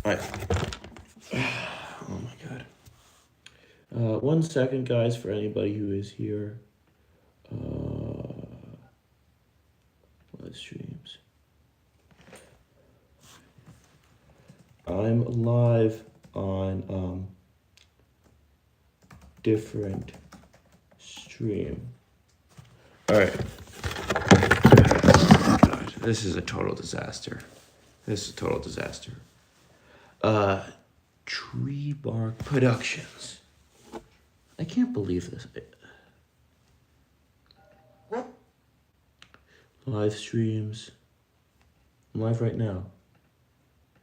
All right. Oh my god. 1 second, guys, for anybody who is here. Live streams. I'm live on different stream. All right. God, this is a total disaster. This is a total disaster. Treebark Productions. I can't believe this. Live streams. I'm live right now.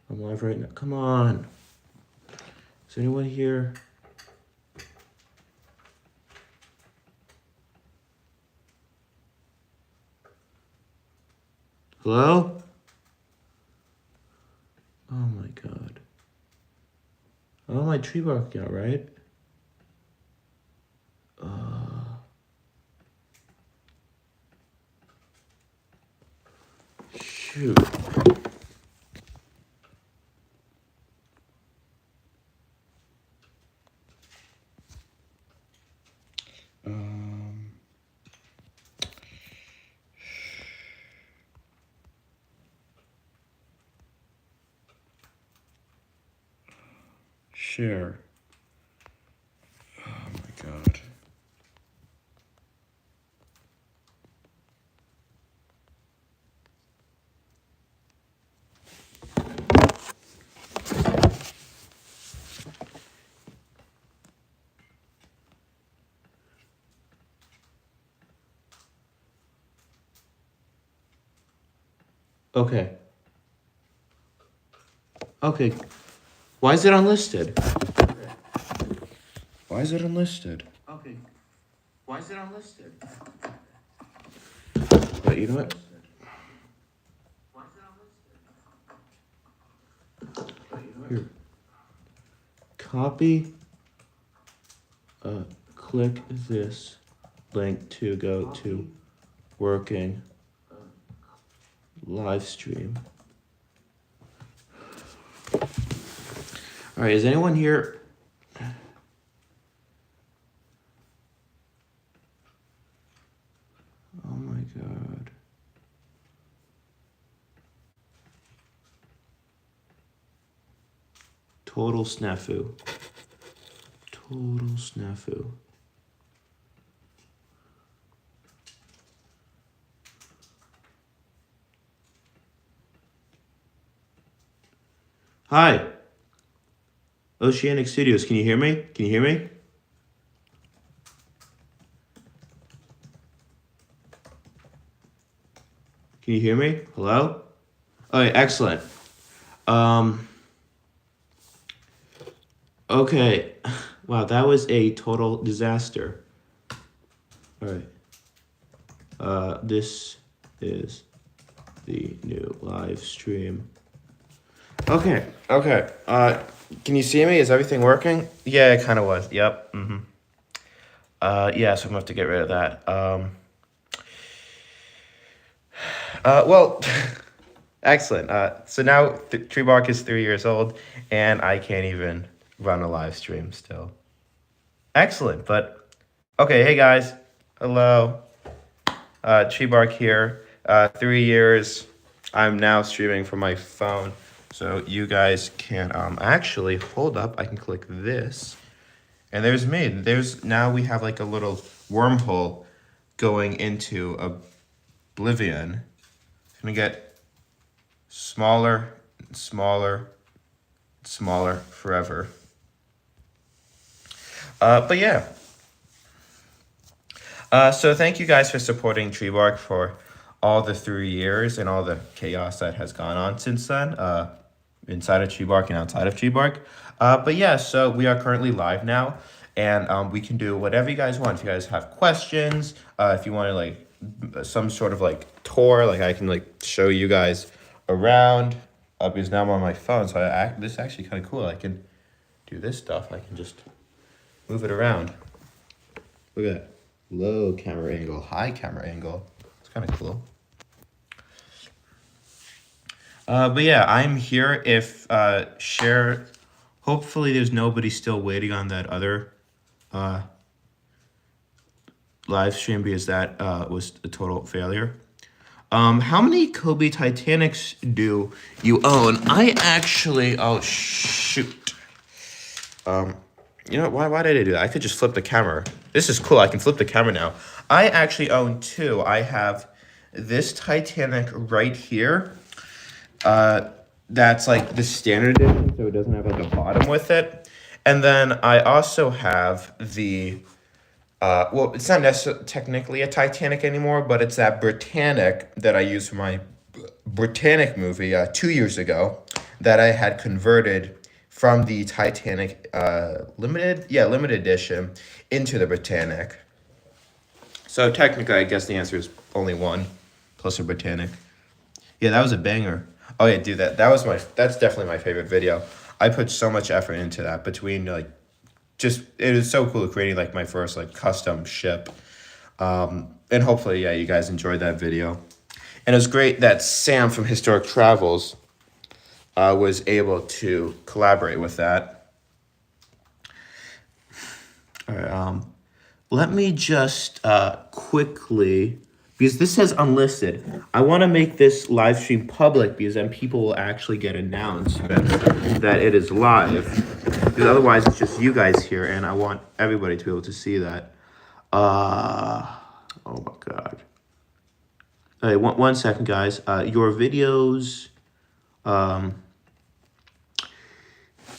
I'm live right now. Come on. Is anyone here? Hello? Oh my god. Oh, my Treebark out, right? Shoot. Share. Oh my god. Okay. Okay. Why is it unlisted? Why is it unlisted? Okay. Why is it unlisted? But you know what? Why is it unlisted? Here. Copy. Click this link to go to working live stream. All right, is anyone here? Oh my god. Total snafu. Total snafu. Hi. Oceanic Studios, can you hear me? Can you hear me? Can you hear me? Hello? All right, excellent. Okay. Wow, that was a total disaster. All right. This is the new live stream. Okay. Can you see me? Is everything working? Yeah, it kind of was. Yep. Yeah, so I'm gonna have to get rid of that. Well, excellent. So now Treebark is 3 years old, and I can't even run a live stream still. Excellent, but okay. Hey guys, hello. Treebark here. 3 years. I'm now streaming from my phone, so you guys can actually hold up. I can click this, and there's me. Now we have like a little wormhole going into oblivion. It's gonna get smaller and smaller and smaller forever. But yeah. So thank you guys for supporting Treebark for all the 3 years and all the chaos that has gone on since then, inside of Treebark and outside of Treebark. But yeah, so we are currently live now, and we can do whatever you guys want. If you guys have questions, if you want to like some sort of like tour, like I can like show you guys around, because now I'm on my phone, so this is actually kind of cool. I can do this stuff. I can just move it around. Look at that. Low camera angle, high camera angle. It's kind of cool. But yeah, I'm here. If share, hopefully there's nobody still waiting on that other uh, live stream because that was a total failure. How many Cobi Titanics do you own? I actually, oh shoot. You know, why did I do that? I could just flip the camera. This is cool. I can flip the camera now. I actually own two. I have this Titanic right here. That's like the standard edition, so it doesn't have like a bottom with it. And then I also have the, well, it's not necessarily technically a Titanic anymore, but it's that Britannic that I used for my Britannic movie 2 years ago that I had converted from the Titanic limited edition into the Britannic. So technically, I guess the answer is only one plus a Britannic. Yeah, that was a banger. Oh yeah, dude, that's definitely my favorite video. I put so much effort into that between like just it was so cool creating like my first like custom ship. And hopefully, yeah, you guys enjoyed that video. And it was great that Sam from Historic Travels was able to collaborate with that. All right, let me just quickly, because this says unlisted, I want to make this live stream public because then people will actually get announcements that it is live. Because otherwise it's just you guys here and I want everybody to be able to see that. Oh my God. All right, one second, guys. Your videos,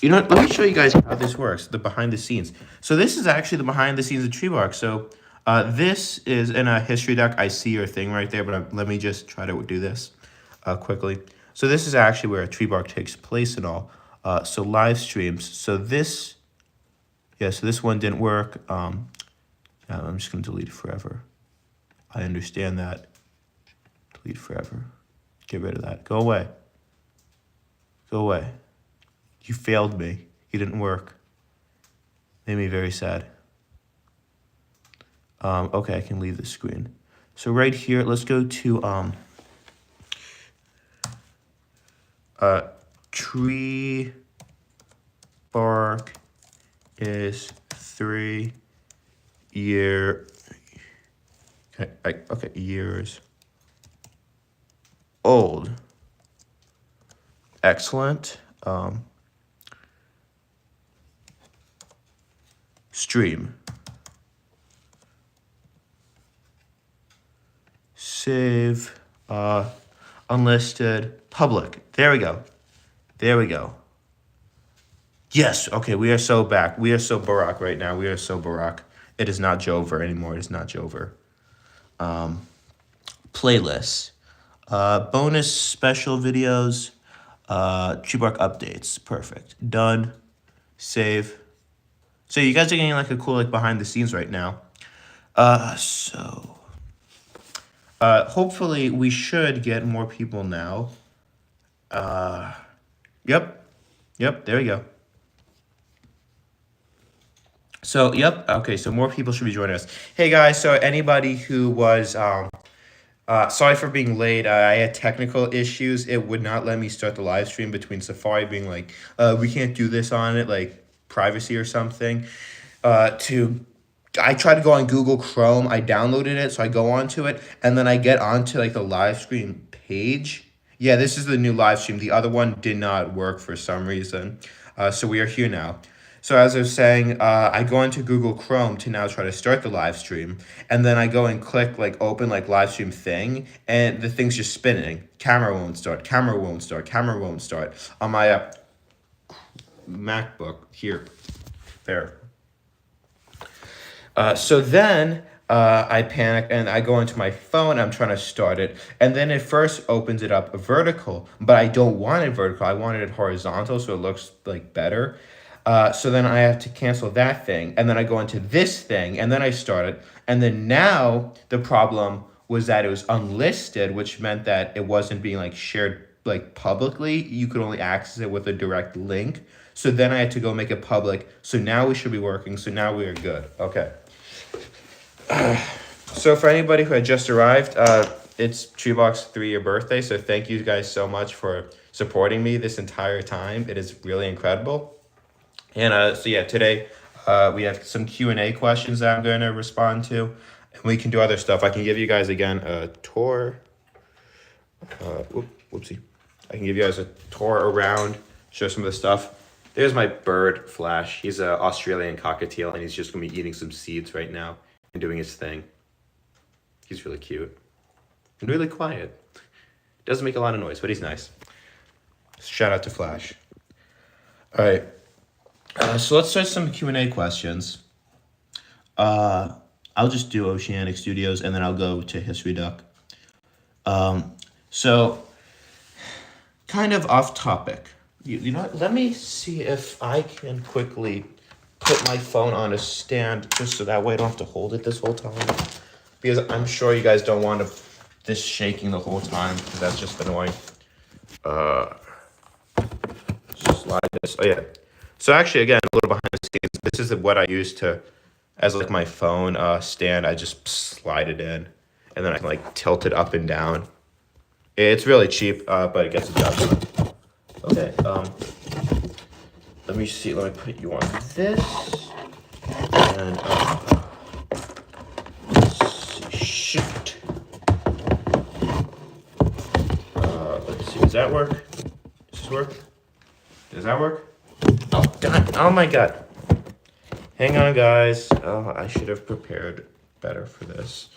you know, let me show you guys how this works, the behind the scenes. So this is actually the behind the scenes of Treebark. So this is in a history doc. I see your thing right there, but let me just try to do this quickly. So this is actually where a Treebark takes place and all. So live streams. So this, yeah, so this one didn't work. I'm just going to delete it forever. I understand that. Delete forever. Get rid of that. Go away. Go away. You failed me. You didn't work. Made me very sad. Okay, I can leave the screen. So right here, let's go to Treebark is 3 year. Okay, years old. Excellent. Stream. Save. Unlisted. Public. There we go. There we go. Yes. Okay, we are so back. We are so Barack right now. We are so Barack. It is not Jover anymore. It is not Jover. Playlists. Bonus special videos. Treebark updates. Perfect. Done. Save. So you guys are getting like a cool like behind the scenes right now. Hopefully we should get more people now. Yep, there we go. So, yep, okay, so more people should be joining us. Hey guys, so anybody who was, sorry for being late. I had technical issues. It would not let me start the live stream between Safari being like, we can't do this on it, like privacy or something. I tried to go on Google Chrome. I downloaded it, so I go onto it, and then I get onto like the live stream page. Yeah, this is the new live stream. The other one did not work for some reason. So we are here now. So as I was saying, I go into Google Chrome to now try to start the live stream, and then I go and click like open like live stream thing, and the thing's just spinning. Camera won't start. Camera won't start. Camera won't start on my MacBook here. There. So then I panic and I go into my phone. I'm trying to start it. And then it first opens it up vertical, but I don't want it vertical. I wanted it horizontal so it looks like better. So then I have to cancel that thing. And then I go into this thing and then I start it. And then now the problem was that it was unlisted, which meant that it wasn't being like shared like publicly. You could only access it with a direct link. So then I had to go make it public. So now we should be working. So now we are good. Okay. So for anybody who had just arrived, it's Treebark's 3-year birthday, so thank you guys so much for supporting me this entire time. It is really incredible. And so yeah, today we have some Q&A questions that I'm going to respond to, and we can do other stuff. I can give you guys again a tour. Whoopsie. I can give you guys a tour around, show some of the stuff. There's my bird, Flash. He's an Australian cockatiel, and he's just going to be eating some seeds right now and doing his thing. He's really cute and really quiet. Doesn't make a lot of noise, but he's nice. Shout out to Flash. All right. So let's start some Q&A questions. I'll just do Oceanic Studios, and then I'll go to History Duck. So, kind of off topic. You know what? Let me see if I can quickly put my phone on a stand, just so that way I don't have to hold it this whole time. Because I'm sure you guys don't want this shaking the whole time, because that's just annoying. Slide this. Oh yeah. So actually, again, a little behind the scenes. This is what I use as like my phone stand. I just slide it in, and then I can like tilt it up and down. It's really cheap, but it gets the job done. Okay. Let me see. Let me put you on this, and let's see. Shoot. Let's see. Does that work? Does this work? Does that work? Oh, God. Oh, my God. Hang on, guys. Oh, I should have prepared better for this.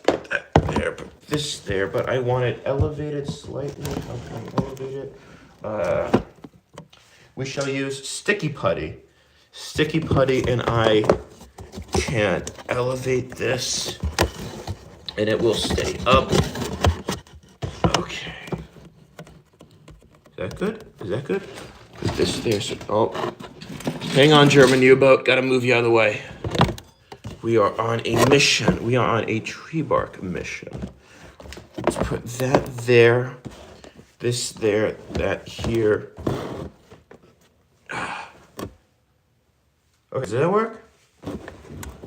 Put that there, put this there, but I want it elevated slightly. How can I elevate it? We shall use Sticky Putty. Sticky Putty, and I can elevate this, and it will stay up. Okay. Is that good? Is that good? Put this there. So, oh, hang on, German U-boat. Gotta move you out of the way. We are on a mission. We are on a Treebark mission. Let's put that there. This there. That here. Okay, does that work?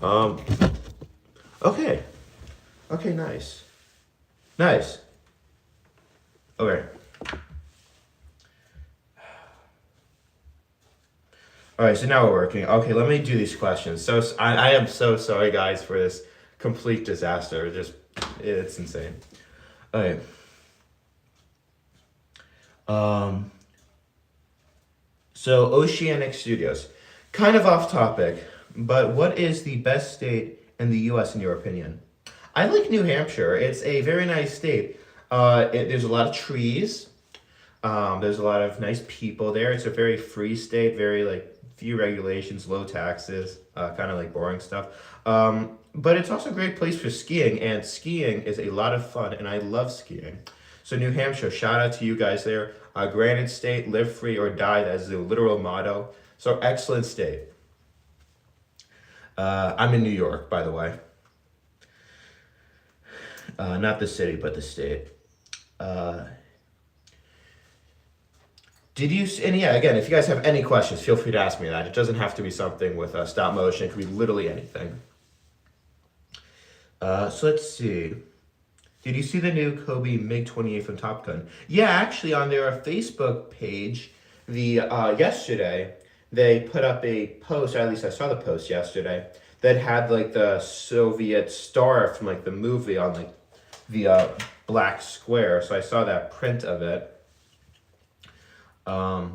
Okay. Okay, nice. Nice. Okay. All right, so now we're working. Okay, let me do these questions. So I am so sorry, guys, for this complete disaster. It's insane. All right. So Oceanic Studios, kind of off topic, but what is the best state in the U.S. in your opinion? I like New Hampshire. It's a very nice state. There's a lot of trees. There's a lot of nice people there. It's a very free state, very like few regulations, low taxes, kind of like boring stuff. But it's also a great place for skiing, and skiing is a lot of fun, and I love skiing. So New Hampshire, shout out to you guys there. Granite State, live free or die, that is the literal motto. So excellent state. I'm in New York, by the way. Not the city, but the state. And yeah, again, if you guys have any questions, feel free to ask me that. It doesn't have to be something with stop motion. It could be literally anything. So let's see. Did you see the new Cobi MiG-28 from Top Gun? Yeah, actually, on their Facebook page, yesterday, they put up a post, or at least I saw the post yesterday, that had like the Soviet star from like the movie on like the black square. So I saw that print of it. So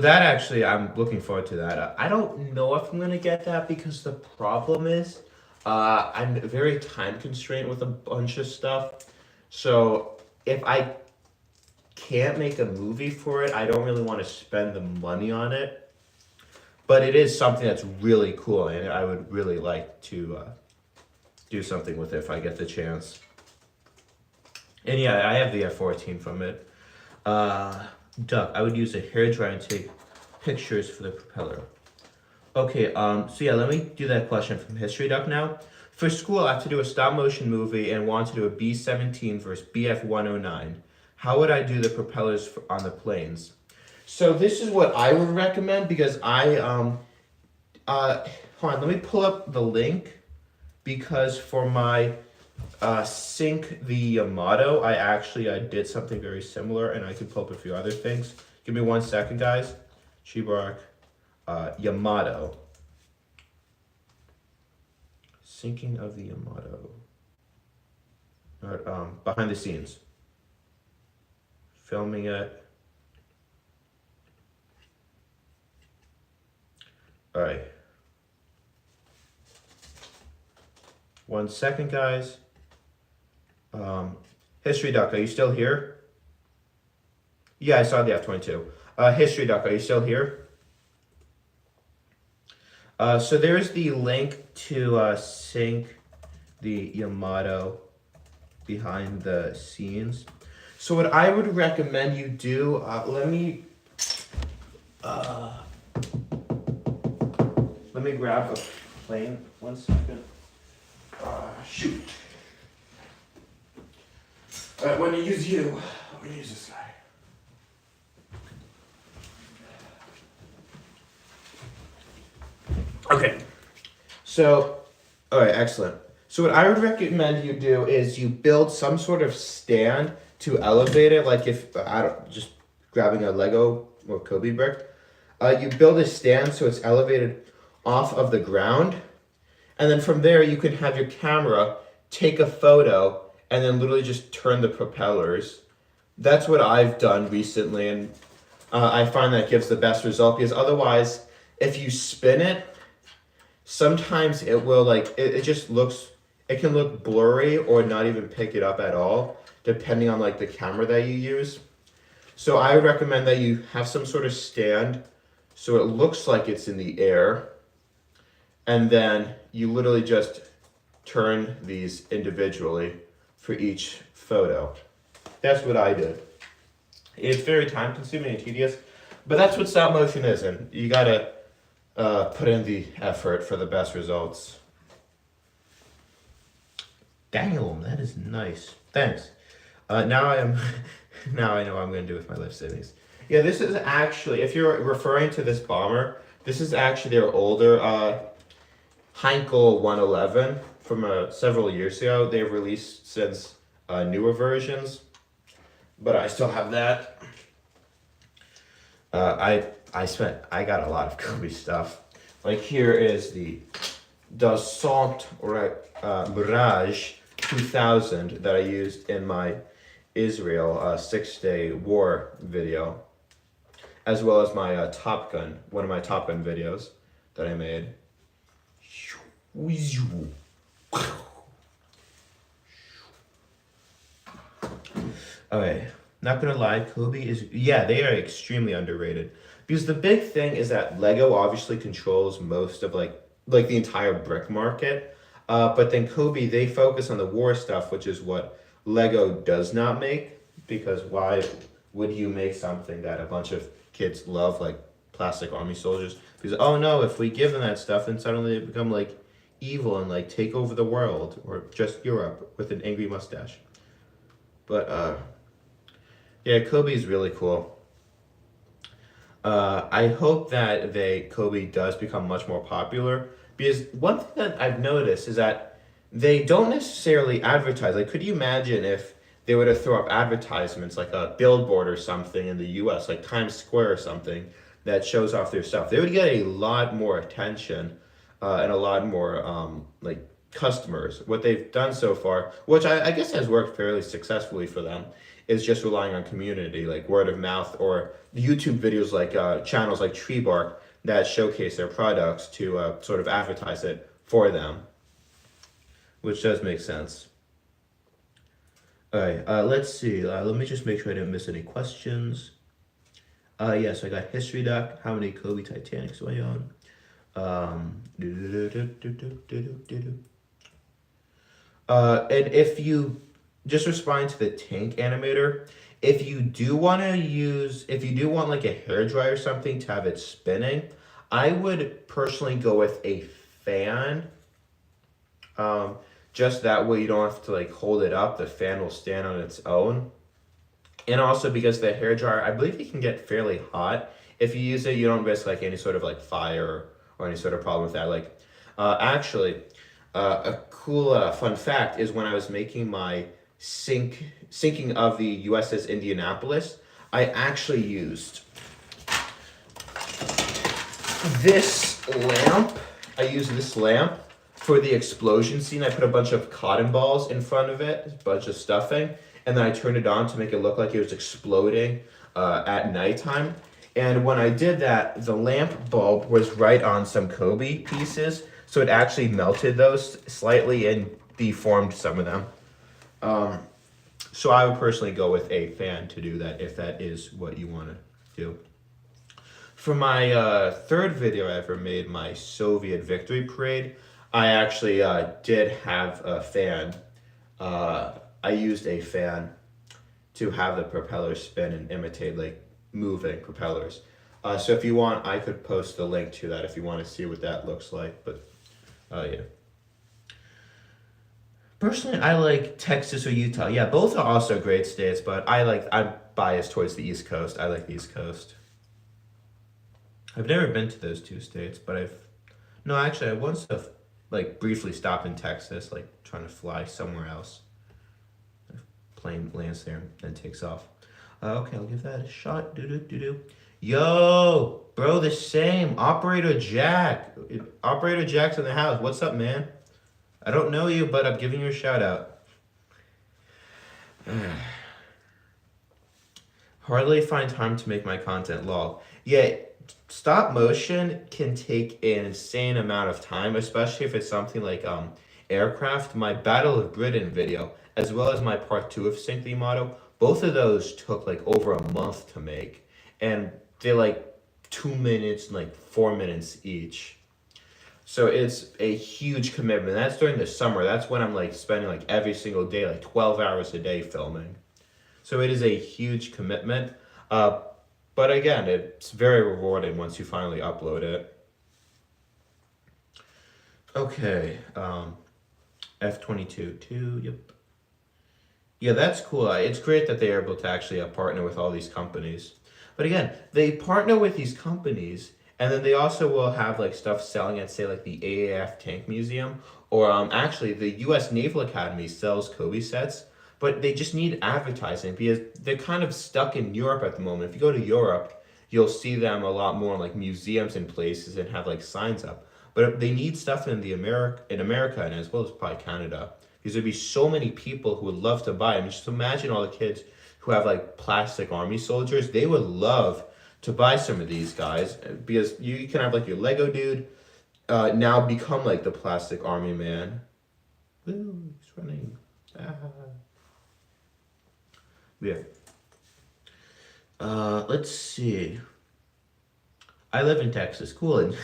that actually, I'm looking forward to that. I don't know if I'm going to get that, because the problem is I'm very time constrained with a bunch of stuff. So if I can't make a movie for it, I don't really want to spend the money on it. But it is something that's really cool, and I would really like to do something with it if I get the chance. And yeah, I have the F-14 from it. Duck, I would use a hairdryer and take pictures for the propeller. Okay, so yeah, let me do that question from History Duck now. For school, I have to do a stop motion movie and want to do a B-17 versus BF-109. How would I do the propellers on the planes? So this is what I would recommend, because hold on, let me pull up the link, because for my sync the Yamato, I did something very similar, and I could pull up a few other things. Give me 1 second, guys. Treebark, Yamato. Syncing of the Yamato. Behind the scenes. Filming it. All right. 1 second, guys. History Duck, are you still here? Yeah, I saw the F-22. History Duck, are you still here? So there's the link to sync the Yamato behind the scenes. So what I would recommend you do, let me grab a plane. 1 second. Shoot. All right, when I use you, I'm gonna use this guy. Okay, so, all right, excellent. So what I would recommend you do is you build some sort of stand to elevate it, like if, just grabbing a Lego or Cobi brick. You build a stand so it's elevated off of the ground, and then from there you can have your camera take a photo and then literally just turn the propellers. That's what I've done recently, and I find that gives the best result, because otherwise, if you spin it, sometimes it will it just looks, it can look blurry or not even pick it up at all, depending on the camera that you use. So I would recommend that you have some sort of stand so it looks like it's in the air, and then you literally just turn these individually for each photo. That's what I did. It's very time consuming and tedious, but that's what stop motion is, and you gotta put in the effort for the best results. Damn, that is nice. Thanks. Now I know what I'm gonna do with my life savings. Yeah, this is actually, if you're referring to this bomber, this is actually their older Heinkel 111 from several years ago. They've released since newer versions, but I still have that. I got a lot of Cobi stuff. Like here is the Dassault Mirage 2000 that I used in my Israel 6-day war video, as well as my Top Gun, one of my Top Gun videos that I made. Okay, not gonna lie, Cobi is, yeah, they are extremely underrated. Because the big thing is that Lego obviously controls most of like the entire brick market. But then Cobi, they focus on the war stuff, which is what Lego does not make. Because why would you make something that a bunch of kids love, like plastic army soldiers? Because, oh no, if we give them that stuff, then suddenly they become like evil and like take over the world, or just Europe with an angry mustache. But yeah, Cobi is really cool. I hope that Cobi does become much more popular, because one thing that I've noticed is that they don't necessarily advertise. Like, could you imagine if they were to throw up advertisements, like a billboard or something in the US, like Times Square or something, that shows off their stuff? They would get a lot more attention and a lot more like customers. What they've done so far, which I guess has worked fairly successfully for them, is just relying on community, like word of mouth, or YouTube videos, like channels like Treebark that showcase their products to sort of advertise it for them, which does make sense. All right, let's see. Let me just make sure I didn't miss any questions. Yes, I got History Doc. How many Cobi Titanics do I own? And if you just respond to the tank animator, if you do want like a hairdryer or something to have it spinning, I would personally go with a fan. Just that way you don't have to like hold it up. The fan will stand on its own. And also because the hairdryer, I believe it can get fairly hot. If you use it, you don't risk like any sort of like fire or any sort of problem with that. Like, actually, A cool fun fact is when I was making my sinking of the USS Indianapolis, I actually used this lamp. I used this lamp for the explosion scene. I put a bunch of cotton balls in front of it, a bunch of stuffing, and then I turned it on to make it look like it was exploding at nighttime. And when I did that, the lamp bulb was right on some Cobi pieces, so it actually melted those slightly and deformed some of them. So I would personally go with a fan to do that if that is what you want to do. For my third video I ever made, my Soviet victory parade, I actually did have a fan. I used a fan to have the propellers spin and imitate like moving propellers. So if you want, I could post the link to that if you want to see what that looks like. But yeah. Personally, I like Texas or Utah. Yeah, both are also great states, but I'm biased towards the East Coast. I like the East Coast. I've never been to those two states, but no, actually, I once have like briefly stopped in Texas, like trying to fly somewhere else. Plane lands there and then takes off. Okay, I'll give that a shot. Do. Yo, bro, the same. Operator Jack. Operator Jack's in the house. What's up, man? I don't know you, but I'm giving you a shout out. Hardly find time to make my content, lol. Yeah, stop motion can take an insane amount of time, especially if it's something like aircraft. My Battle of Britain video, as well as my part 2 of Sync the Motto, both of those took like over a month to make, and they're like 2 minutes and like 4 minutes each. So it's a huge commitment. That's during the summer. That's when I'm like spending like every single day, like 12 hours a day filming. So it is a huge commitment. But again, it's very rewarding once you finally upload it. Okay. F-22, 2, yep. Yeah, that's cool. It's great that they are able to actually partner with all these companies. But again, they partner with these companies, and then they also will have like stuff selling at, say, like the AAF Tank Museum, or actually the U.S. Naval Academy sells Cobi sets, but they just need advertising because they're kind of stuck in Europe at the moment. If you go to Europe, you'll see them a lot more in like museums and places and have like signs up. But they need stuff in America and as well as probably Canada, because there'd be so many people who would love to buy. I mean, just imagine all the kids who have like plastic army soldiers. They would love to buy some of these guys because you can have like your Lego dude now become like the plastic army man. Woo, he's running. Yeah. Let's see. I live in Texas. Cool.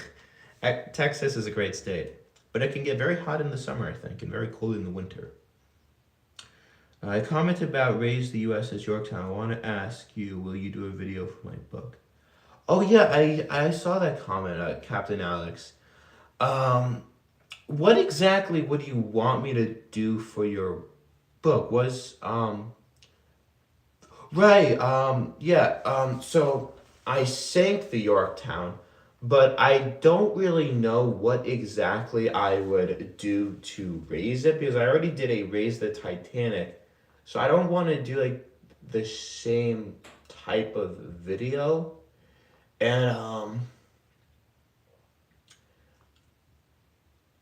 Texas is a great state, but it can get very hot in the summer, I think, and very cold in the winter. I commented about Raise the USS Yorktown. I want to ask you, will you do a video for my book? Oh yeah, I saw that comment, Captain Alex. What exactly would you want me to do for your book? So I sank the Yorktown, but I don't really know what exactly I would do to raise it because I already did a Raise the Titanic. So I don't want to do like the same type of video. And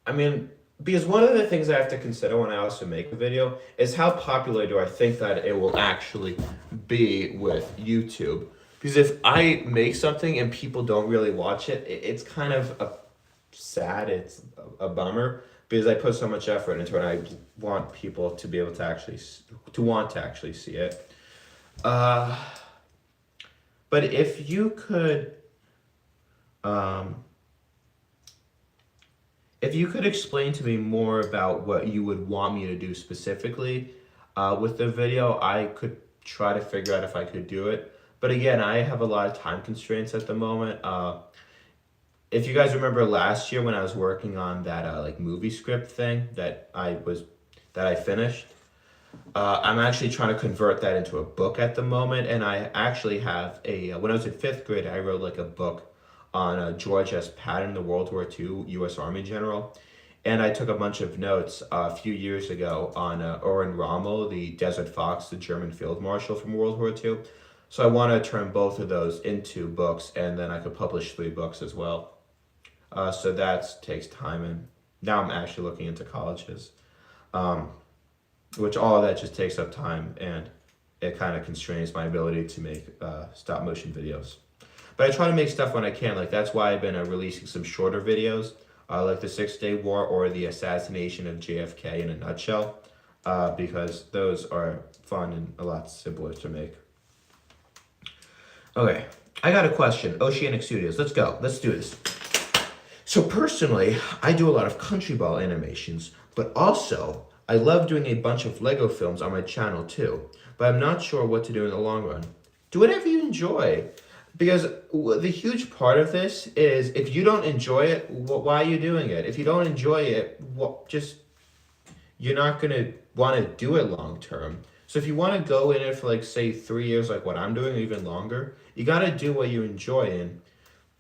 I mean, because one of the things I have to consider when I also make a video is how popular do I think that it will actually be with YouTube. Because if I make something and people don't really watch it, it's kind of sad, it's a bummer, because I put so much effort into it and I want people to be able to actually, see it. But if you could, explain to me more about what you would want me to do specifically with the video, I could try to figure out if I could do it. But again, I have a lot of time constraints at the moment. If you guys remember last year when I was working on that like movie script thing that I finished, I'm actually trying to convert that into a book at the moment. And I actually have when I was in 5th grade, I wrote like a book on George S. Patton, the World War II U.S. Army general. And I took a bunch of notes a few years ago on Erwin Rommel, the Desert Fox, the German field marshal from World War II. So I want to turn both of those into books, and then I could publish 3 books as well. So that takes time, and now I'm actually looking into colleges, which all of that just takes up time, and it kind of constrains my ability to make stop motion videos. But I try to make stuff when I can. Like, that's why I've been releasing some shorter videos, like the 6-Day War or the assassination of JFK in a nutshell, because those are fun and a lot simpler to make. Okay, I got a question. Oceanic Studios, let's go. Let's do this. So personally, I do a lot of country ball animations, but also I love doing a bunch of Lego films on my channel too, but I'm not sure what to do in the long run. Do whatever you enjoy. Because the huge part of this is, if you don't enjoy it, why are you doing it? If you don't enjoy it, you're not going to want to do it long term. So if you want to go in it for, like, say 3 years, like what I'm doing, or even longer, you got to do what you enjoy and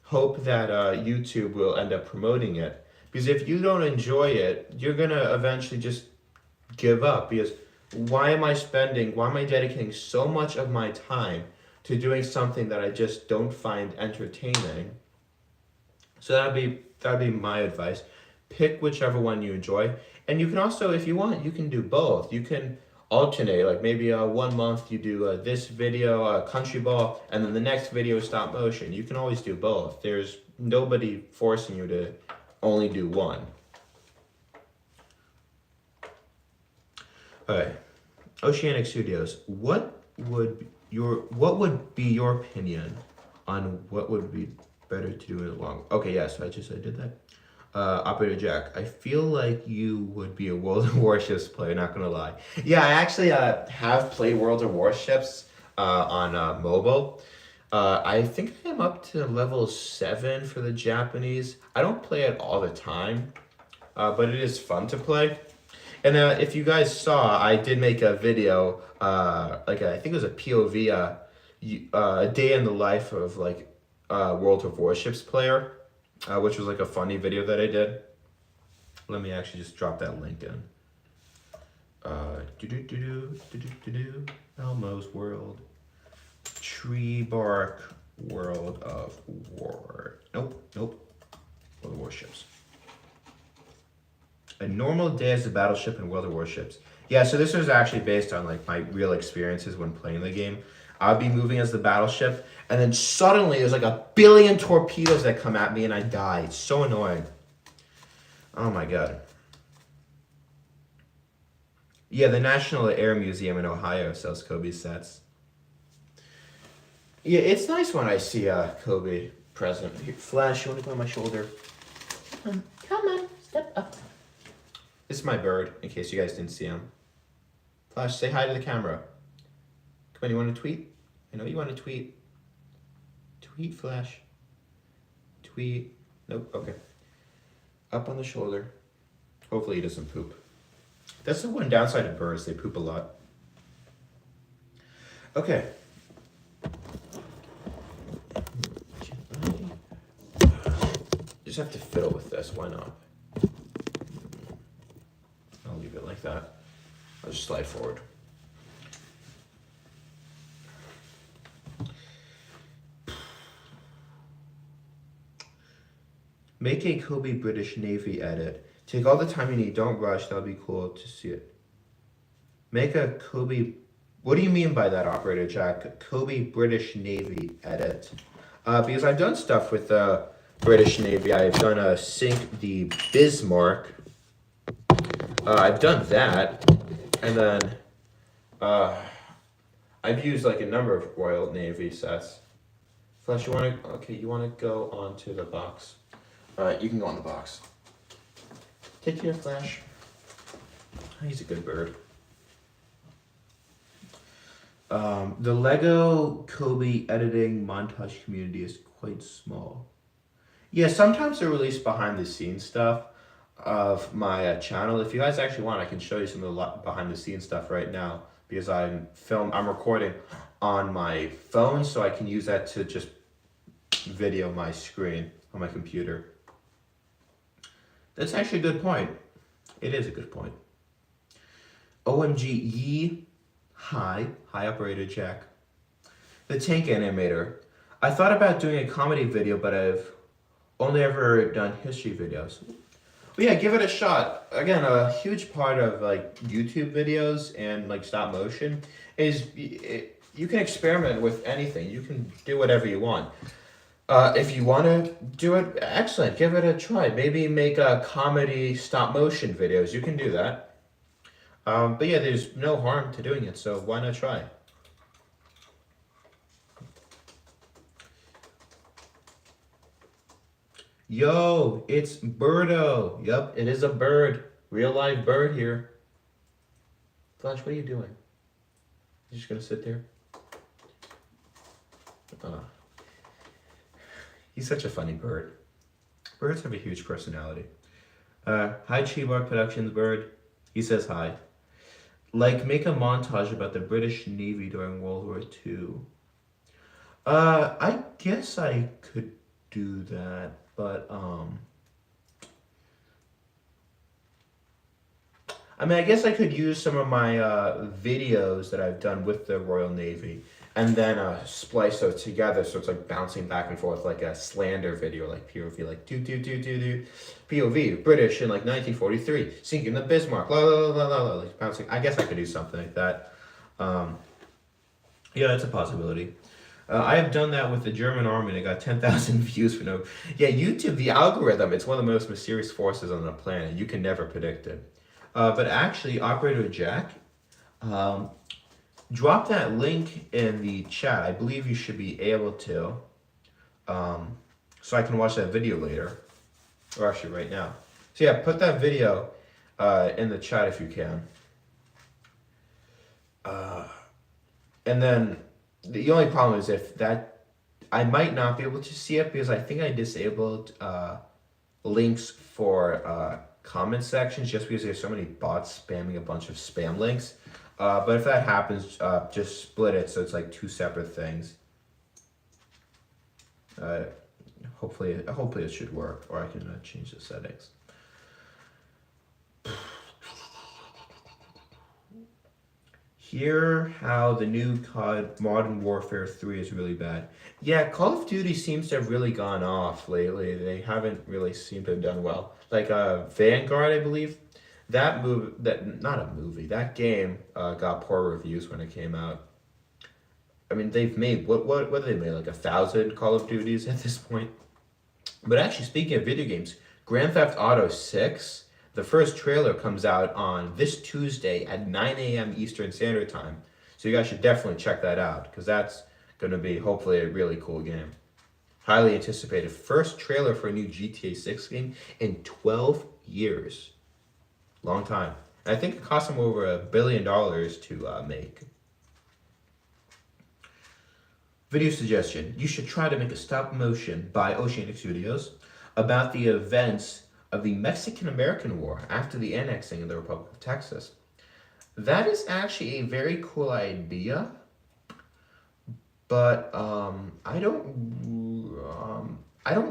hope that YouTube will end up promoting it. Because if you don't enjoy it, you're going to eventually just give up. Because why am I dedicating so much of my time to doing something that I just don't find entertaining? So that'd be my advice. Pick whichever one you enjoy, and you can also, if you want, you can do both. You can alternate, like maybe 1 month you do this video, country ball, and then the next video is stop motion. You can always do both. There's nobody forcing you to only do one. Okay, Oceanic Studios, what would be your opinion on what would be better to do in the long? Okay, yeah, so I did that. Operator Jack, I feel like you would be a World of Warships player, not gonna lie. Yeah, I actually have played World of Warships on mobile. I think I am up to level 7 for the Japanese. I don't play it all the time, but it is fun to play. And if you guys saw, I did make a video, I think it was a POV, a day in the life of World of Warships player, which was like a funny video that I did. Let me actually just drop that link in. Elmo's World, Treebark, World of War. Nope. World of Warships. A normal day as a battleship in World of Warships. Yeah, so this was actually based on my real experiences when playing the game. I'd be moving as the battleship, and then suddenly there's like 1 billion torpedoes that come at me and I die. It's so annoying. Oh my god. Yeah, the National Air Museum in Ohio sells Cobi sets. Yeah, it's nice when I see Cobi present. Here, Flash, you want to go on my shoulder? Come on, step up. This is my bird, in case you guys didn't see him. Flash, say hi to the camera. Come on, you want to tweet? I know you want to tweet. Tweet, Flash. Tweet. Nope, okay. Up on the shoulder. Hopefully he doesn't poop. That's the one downside of birds, they poop a lot. Okay. Just have to fiddle with this, why not? I'll leave it like that. I'll just slide forward. Make a Cobi British Navy edit. Take all the time you need, don't rush, that would be cool to see it. Make a Cobi, what do you mean by that, Operator Jack? Cobi British Navy edit. Because I've done stuff with the British Navy. I've done Sink the Bismarck. I've done that, and then I've used a number of Royal Navy sets. Flash, you want to go onto the box? All right, you can go on the box. Take care, Flash. He's a good bird. The Lego Cobi editing montage community is quite small. Yeah, sometimes they release behind the scenes stuff of my channel. If you guys actually want, I can show you some of the behind the scenes stuff right now, because I'm recording on my phone, so I can use that to just video my screen on my computer. That's actually a good point. It is a good point. OMG Yi Hi operator Jack. The tank animator. I thought about doing a comedy video, but I've only ever done history videos. But yeah, give it a shot. Again, a huge part of like YouTube videos and like stop motion is you can experiment with anything. You can do whatever you want. If you want to do it, excellent. Give it a try. Maybe make a comedy stop motion videos. You can do that. But yeah, there's no harm to doing it, so why not try? Yo, it's Birdo. Yup, it is a bird. Real live bird here. Flash, what are you doing? You just gonna sit there? He's such a funny bird. Birds have a huge personality. Hi, Treebark Productions bird. He says hi. Like, make a montage about the British Navy during World War II. I guess I could do that, but I mean, I guess I could use some of my videos that I've done with the Royal Navy and then splice those together so it's like bouncing back and forth like a slander video, like POV, like do POV, British in like 1943, sinking the Bismarck, la la la la la, like bouncing. I guess I could do something like that. Yeah, that's a possibility. I have done that with the German army and I got 10,000 views for no. Yeah, YouTube, the algorithm, it's one of the most mysterious forces on the planet. You can never predict it. But actually, Operator Jack, drop that link in the chat. I believe you should be able to. So I can watch that video later. Or actually right now. So yeah, put that video in the chat if you can. And then the only problem is if that, I might not be able to see it because I think I disabled links for comment sections just because there's so many bots spamming a bunch of spam links. But if that happens, just split it so it's like two separate things. Hopefully it should work, or I can change the settings. Hear how the new COD Modern Warfare 3 is really bad. Yeah, Call of Duty seems to have really gone off lately. They haven't really seemed to have done well. Like Vanguard, I believe. That game got poor reviews when it came out. I mean, they've made what have they made, like 1,000 Call of Duties at this point? But actually, speaking of video games, Grand Theft Auto 6, the first trailer comes out on this Tuesday at 9 a.m. Eastern Standard Time. So you guys should definitely check that out because that's going to be hopefully a really cool game. Highly anticipated. First trailer for a new GTA 6 game in 12 years. Long time. And I think it cost them over $1 billion to make. Video suggestion. You should try to make a stop motion by Oceanic Studios about the events of the Mexican-American War after the annexing of the Republic of Texas. That is actually a very cool idea, but I don't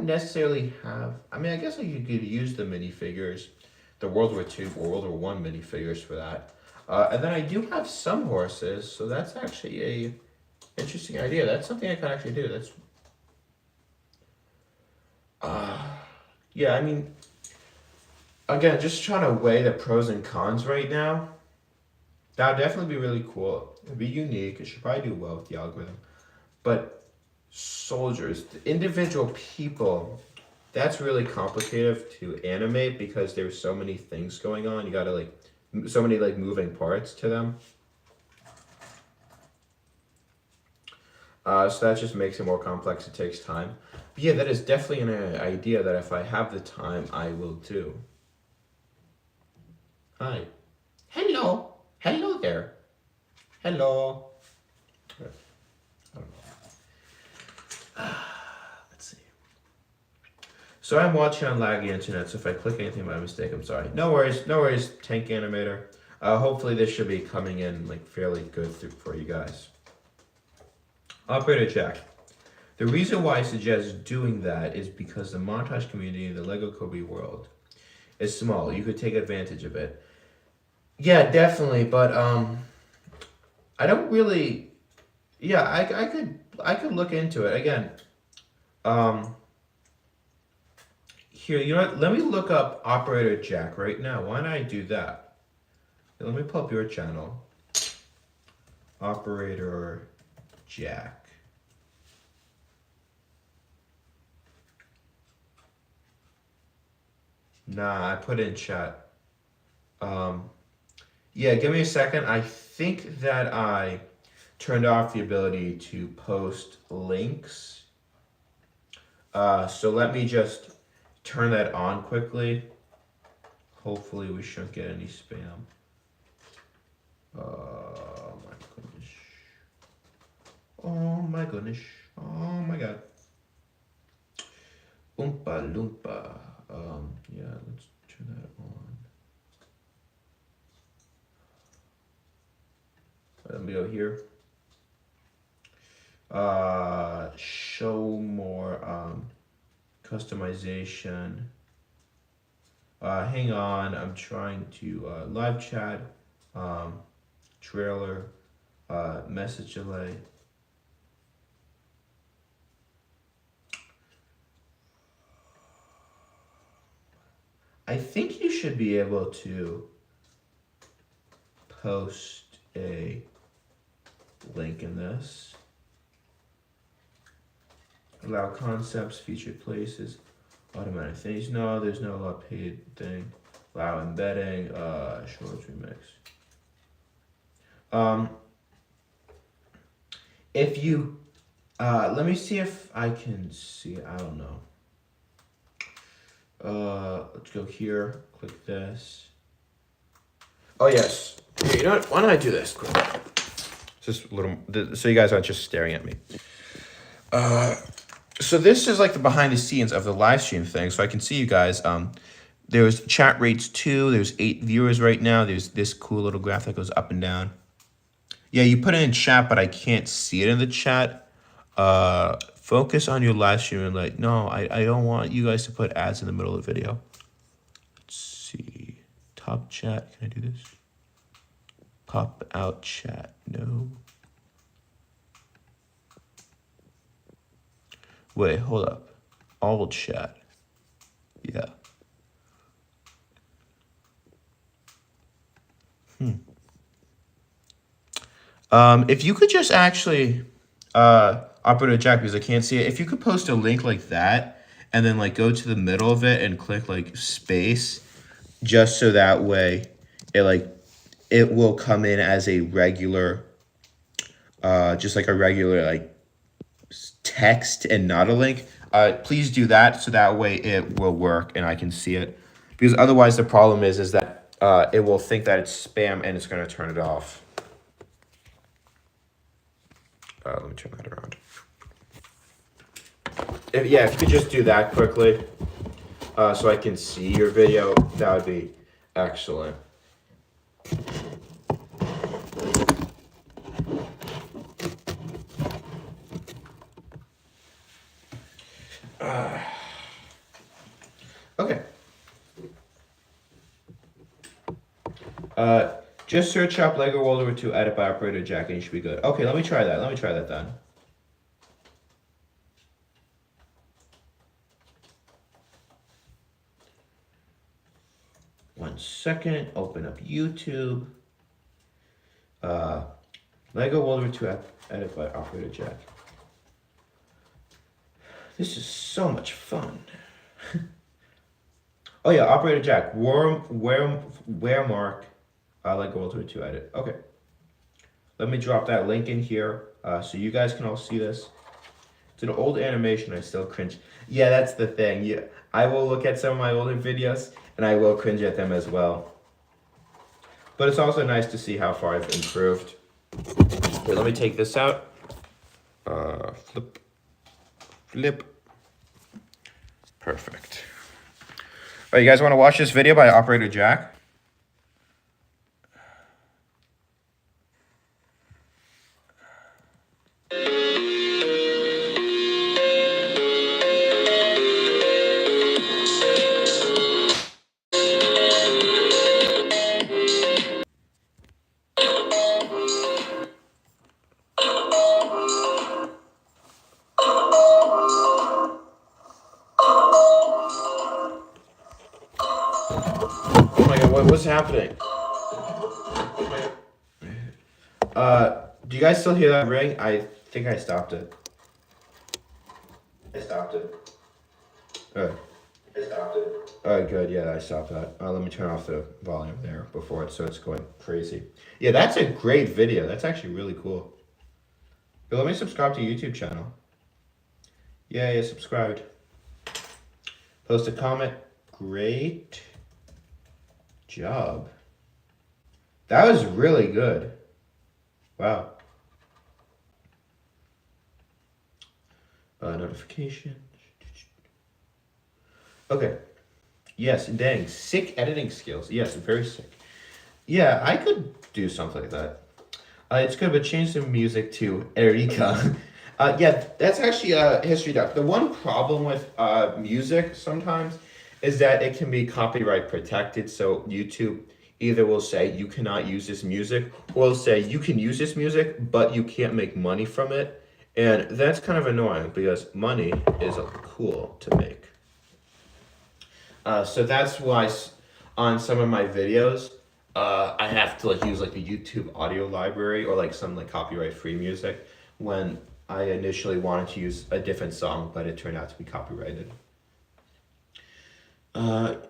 necessarily have. I mean, I guess you could use the minifigures, the World War II or World War I minifigures for that, and then I do have some horses, so that's actually a interesting idea. That's something I can actually do. That's yeah. I mean. Again, just trying to weigh the pros and cons right now. That would definitely be really cool. It'd be unique. It should probably do well with the algorithm. But soldiers, the individual people, that's really complicated to animate because there's so many things going on. You gotta so many moving parts to them. So that just makes it more complex. It takes time. But yeah, that is definitely an idea that if I have the time, I will do. Hi. Hello. Hello there. Hello. I don't know. Let's see. So I'm watching on laggy internet, so if I click anything by mistake, I'm sorry. No worries, Tank Animator. Hopefully this should be coming in fairly good for you guys. Operator Jack. The reason why I suggest doing that is because the montage community in the Lego Cobi world is small. You could take advantage of it. Yeah, definitely. But I don't really. Yeah, I could look into it again. Um, Here, you know what? Let me look up Operator Jack right now. Why don't I do that? Let me pull up your channel. Operator Jack. Nah, I put in chat. Um, yeah, give me a second. I think that I turned off the ability to post links. So let me just turn that on quickly. Hopefully we shouldn't get any spam. Oh my goodness. Oh my goodness. Oh my god. Oompa loompa. Yeah, let's turn that on. Let me go here. Show more customization. Hang on, I'm trying to live chat, trailer, message delay. I think you should be able to post a link in this. Allow concepts, featured places, automatic things. No, there's no paid thing. Allow embedding, shorts remix. If you, let me see if I can see, I don't know. Let's go here, click this. Oh yes, here, you know what, why don't I do this quick? Just a little, so you guys aren't just staring at me. So this is like the behind the scenes of the live stream thing, so I can see you guys. There's chat rates 2, there's 8 viewers right now, there's this cool little graph that goes up and down. Yeah, you put it in chat, but I can't see it in the chat. Focus on your live stream and like, no, I don't want you guys to put ads in the middle of the video. Let's see, top chat, can I do this? Pop out chat, no. Wait, hold up. All chat. Yeah. If you could just actually, Operator Jack, because I can't see it, if you could post a link like that, and then like go to the middle of it and click like space, just so that way it will come in as a regular, just like a regular like text and not a link. Please do that so that way it will work and I can see it. Because otherwise the problem is that it will think that it's spam and it's going to turn it off. Let me turn that around. If you could just do that quickly so I can see your video, that would be excellent. Okay. Just search up Lego World War II edit by Operator Jack and you should be good. Okay, let me try that. Let me try that then. One second, open up YouTube. Lego World War II edit by Operator Jack. This is so much fun. Oh yeah, Operator Jack, Wearmark, Lego World War II edit. Okay. Let me drop that link in here so you guys can all see this. It's an old animation, I still cringe. Yeah, that's the thing. Yeah, I will look at some of my older videos and I will cringe at them as well. But it's also nice to see how far I've improved. Here, let me take this out. Flip. Perfect. All right, you guys want to watch this video by Operator Jack? my god, what's happening? Do you guys still hear that ring? I think I stopped it. Alright. Alright, good. Yeah, I stopped that. Let me turn off the volume there before it starts going crazy. Yeah, that's a great video. That's actually really cool. Yo, let me subscribe to YouTube channel. Yeah, subscribed. Post a comment. Great job. That was really good. Wow. Notification. Okay. Yes, dang. Sick editing skills. Yes, very sick. Yeah, I could do something like that. It's good, but change the music to Erika. Yeah, that's actually a history doc. The one problem with music sometimes is that it can be copyright protected. So YouTube either will say you cannot use this music, or will say you can use this music, but you can't make money from it. And that's kind of annoying because money is cool to make. So that's why on some of my videos, I have to like use like the YouTube audio library or like some like copyright free music when I initially wanted to use a different song, but it turned out to be copyrighted.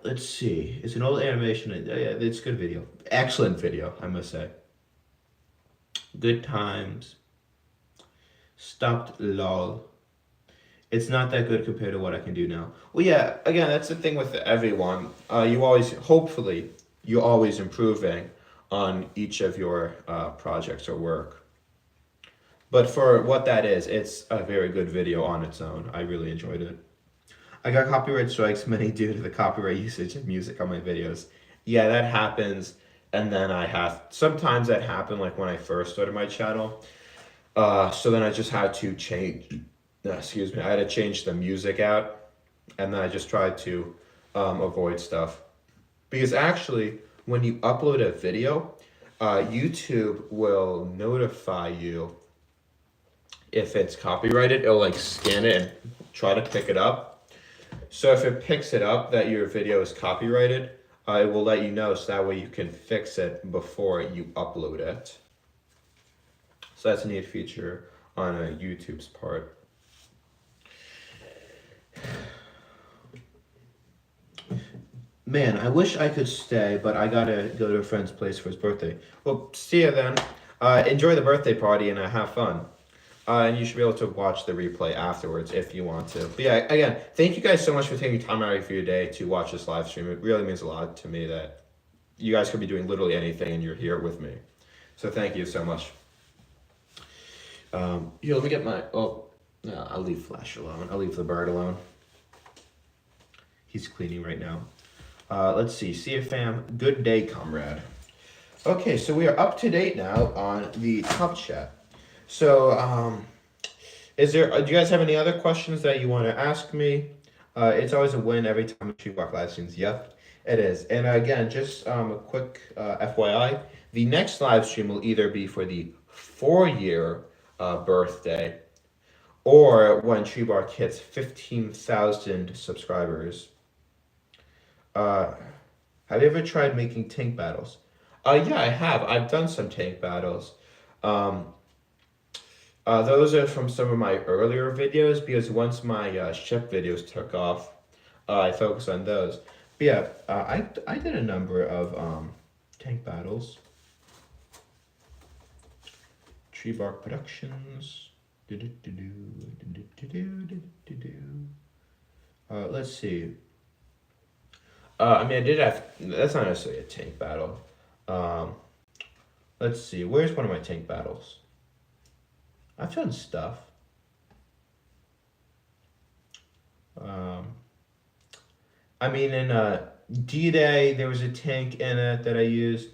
Let's see. It's an old animation. Yeah, it's a good video. Excellent video, I must say. Good times. Stopped lol. It's not that good compared to what I can do now. Well, yeah, again, that's the thing with everyone. Hopefully, you're always improving on each of your projects or work. But for what that is, it's a very good video on its own. I really enjoyed it. I got copyright strikes, many due to the copyright usage of music on my videos. Yeah, that happens. And then sometimes that happened like when I first started my channel. So then I just had to I had to change the music out, and then I just tried to avoid stuff. Because actually, when you upload a video, YouTube will notify you if it's copyrighted. It'll like scan it and try to pick it up. So if it picks it up that your video is copyrighted, it will let you know so that way you can fix it before you upload it. So that's a neat feature on YouTube's part. Man, I wish I could stay, but I gotta go to a friend's place for his birthday. Well, see you then. Enjoy the birthday party and have fun. And you should be able to watch the replay afterwards if you want to. But yeah, again, thank you guys so much for taking time out of your day to watch this live stream. It really means a lot to me that you guys could be doing literally anything and you're here with me. So thank you so much. Here, let me get my, no, I'll leave Flash alone. I'll leave the bird alone. He's cleaning right now. Let's see, fam, good day, comrade. Okay, so we are up to date now on the top chat. So, do you guys have any other questions that you want to ask me? It's always a win every time a Treebark live streams. Yep, it is. And again, just a quick FYI, the next live stream will either be for the 4-year birthday or when Treebark hits 15,000 subscribers. Have you ever tried making tank battles? Yeah, I have. I've done some tank battles. Those are from some of my earlier videos because once my ship videos took off, I focused on those. But yeah, I did a number of tank battles. Treebark Productions. Let's see. I mean, I did have. That's not necessarily a tank battle. Let's see. Where's one of my tank battles? I've done stuff. I mean, in D-Day, there was a tank in it that I used.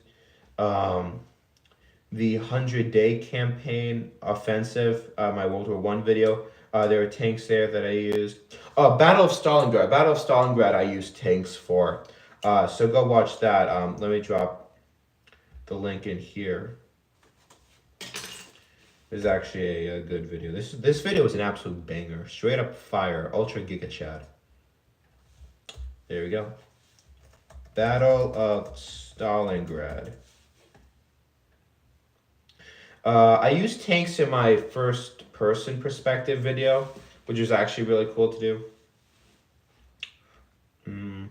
The 100-Day Campaign Offensive, my World War I video, there were tanks there that I used. Oh, Battle of Stalingrad. Battle of Stalingrad I used tanks for. So go watch that. Let me drop the link in here. This is actually a good video. This video is an absolute banger. Straight up fire. Ultra Giga Chad. There we go. Battle of Stalingrad. I used tanks in my first person perspective video, which is actually really cool to do. But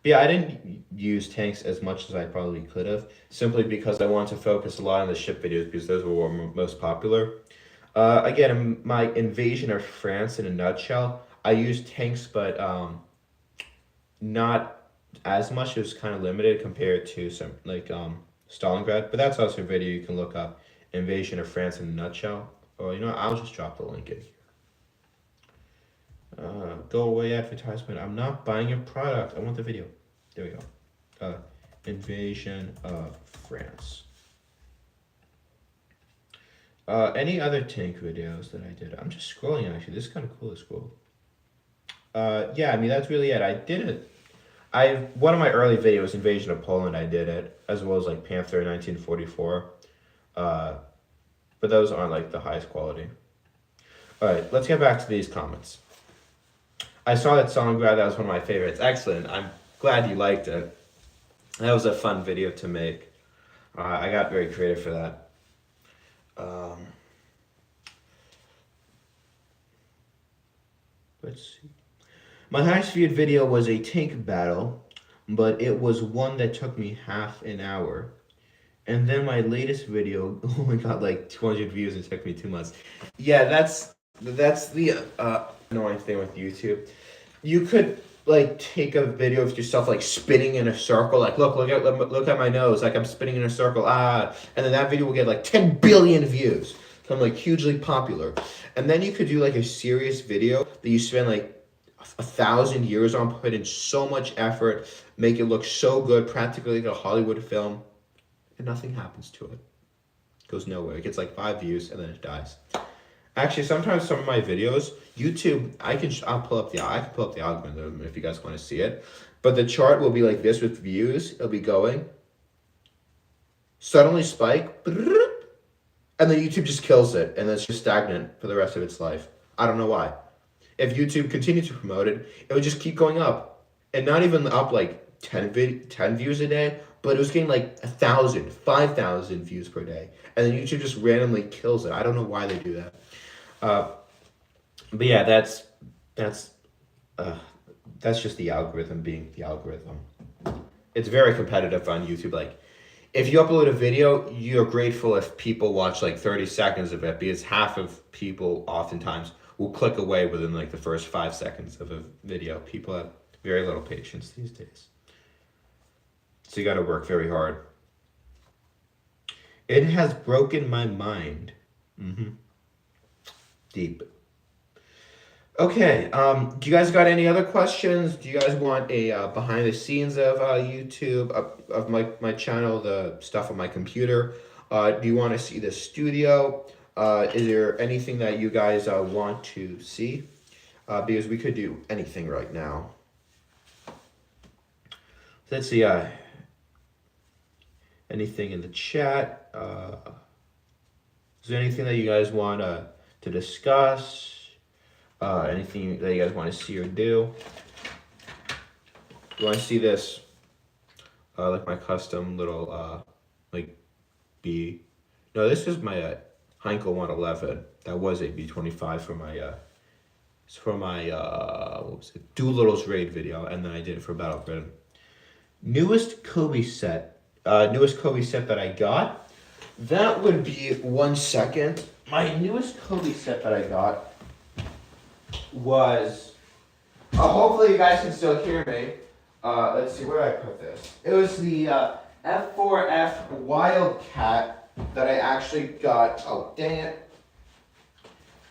yeah, I didn't use tanks as much as I probably could have, simply because I wanted to focus a lot on the ship videos because those were most popular. Again, in my invasion of France in a nutshell, I used tanks, but not as much. It was kind of limited compared to some like Stalingrad. But that's also a video you can look up, Invasion of France in a nutshell. Or you know, I'll just drop the link in here. Go away advertisement. I'm not buying your product. I want the video. There we go. Invasion of France. Any other tank videos that I did? I'm just scrolling actually. This is kind of cool to scroll. Yeah, I mean that's really it. I did it. One of my early videos, Invasion of Poland, I did it, as well as like Panther 1944. But those aren't like the highest quality. Alright, let's get back to these comments. I saw that Stalingrad, that was one of my favorites. Excellent. I'm glad you liked it. That was a fun video to make. I got very creative for that. Let's see. My highest viewed video was a tank battle, but it was one that took me half an hour. And then my latest video only got like 200 views and took me 2 months. Yeah, that's the annoying thing with YouTube. You could like take a video of yourself like spinning in a circle, like look at my nose, like I'm spinning in a circle, and then that video will get like 10 billion views, become like hugely popular. And then you could do like a serious video that you spend like 1,000 years on, put in so much effort, make it look so good, practically like a Hollywood film, and nothing happens to it. It goes nowhere. It gets like 5 views and then it dies. Actually, sometimes some of my videos, YouTube, I can pull up the algorithm if you guys want to see it. But the chart will be like this with views. It'll be going, suddenly spike, and then YouTube just kills it, and then it's just stagnant for the rest of its life. I don't know why. If YouTube continued to promote it, it would just keep going up, and not even up like 10 views a day, but it was getting like 1,000, 5,000 views per day, and then YouTube just randomly kills it. I don't know why they do that. But yeah, that's just the algorithm being the algorithm. It's very competitive on YouTube. Like, if you upload a video, you're grateful if people watch like 30 seconds of it, because half of people oftentimes will click away within like the first 5 seconds of a video. People have very little patience these days. So you got to work very hard. It has broken my mind. Deep. Okay, do you guys got any other questions? Do you guys want a behind the scenes of YouTube, of my channel, the stuff on my computer? Do you want to see the studio? Is there anything that you guys want to see? Because we could do anything right now. Let's see, anything in the chat? Is there anything that you guys want to discuss? Anything that you guys want to see or do? You want to see this? Like my custom little like B. No, this is my Heinkel 111. That was a B25 for my what was it? Doolittle's raid video, and then I did it for Battlefield. Newest Cobi set that I got. That would be 1 second. My newest Cobi set that I got was, hopefully you guys can still hear me. Let's see, where did I put this? It was the F.P.S Wildcat that I actually got. Oh, dang it.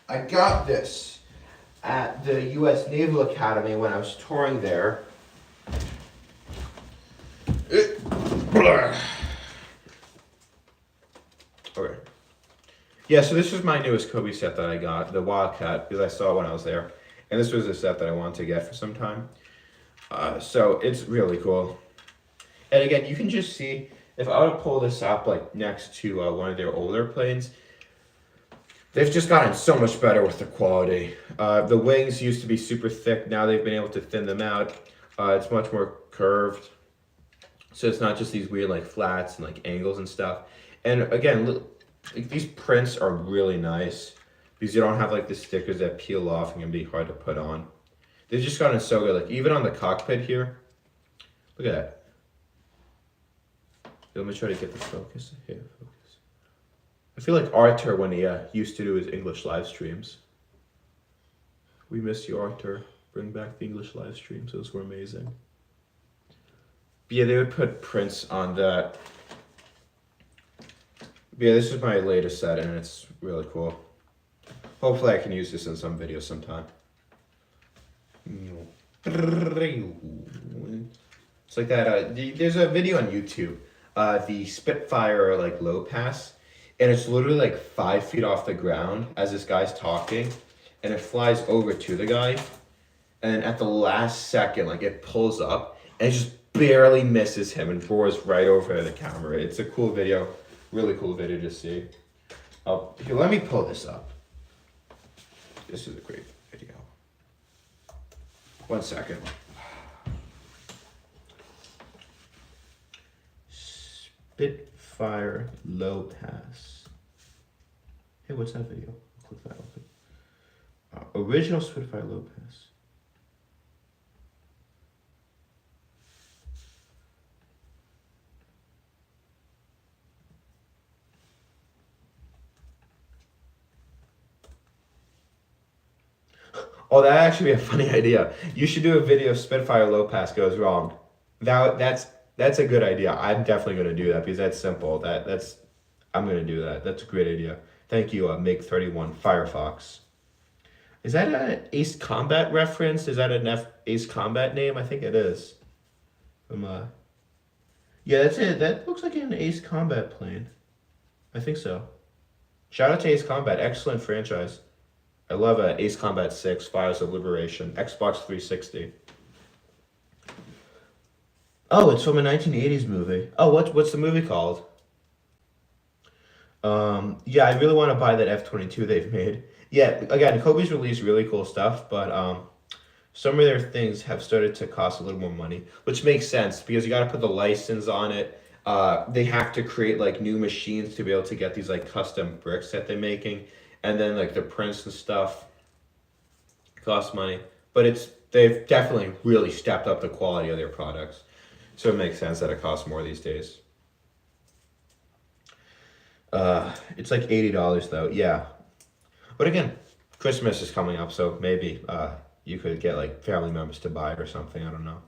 I got this at the U.S. Naval Academy when I was touring there. Okay. Yeah, so this is my newest Cobi set that I got, the Wildcat, because I saw it when I was there. And this was a set that I wanted to get for some time. So it's really cool. And again, you can just see, if I were to pull this up like next to one of their older planes, they've just gotten so much better with the quality. The wings used to be super thick. Now they've been able to thin them out. It's much more curved. So it's not just these weird like flats and like angles and stuff. And again, look, like, these prints are really nice because you don't have like the stickers that peel off and can be hard to put on. They've just gotten so good. Like even on the cockpit here, look at that. Let me try to get the focus. Here, focus. I feel like Arthur when he used to do his English live streams. We miss you, Arthur. Bring back the English live streams. Those were amazing. But yeah, they would put prints on that. But yeah, this is my latest set, and it's really cool. Hopefully I can use this in some video sometime. It's like that. There's a video on YouTube, the Spitfire like low pass, and it's literally like 5 feet off the ground as this guy's talking, and it flies over to the guy, and at the last second, like it pulls up, and it just barely misses him and roars right over the camera. It's a cool video, really cool video to see. Here, let me pull this up. This is a great video. 1 second. Spitfire low pass. Hey, what's that video? Click that. Original Spitfire low pass. Oh, that'd actually be a funny idea. You should do a video of Spitfire low pass goes wrong. That's a good idea. I'm definitely gonna do that because that's simple. I'm gonna do that. That's a great idea. Thank you, Mig31 Firefox. Is that an Ace Combat reference? Is that an Ace Combat name? I think it is. Yeah, that's it. That looks like an Ace Combat plane. I think so. Shout out to Ace Combat. Excellent franchise. I love Ace Combat 6, Fires of Liberation, Xbox 360. Oh, it's from a 1980s movie. Oh, what's the movie called? Yeah, I really want to buy that F-22 they've made. Yeah, again, Cobi's released really cool stuff, but some of their things have started to cost a little more money, which makes sense because you got to put the license on it. They have to create like new machines to be able to get these like custom bricks that they're making. And then like the prints and stuff cost money, but they've definitely really stepped up the quality of their products. So it makes sense that it costs more these days. It's like $80 though, yeah. But again, Christmas is coming up, so maybe you could get like family members to buy it or something, I don't know.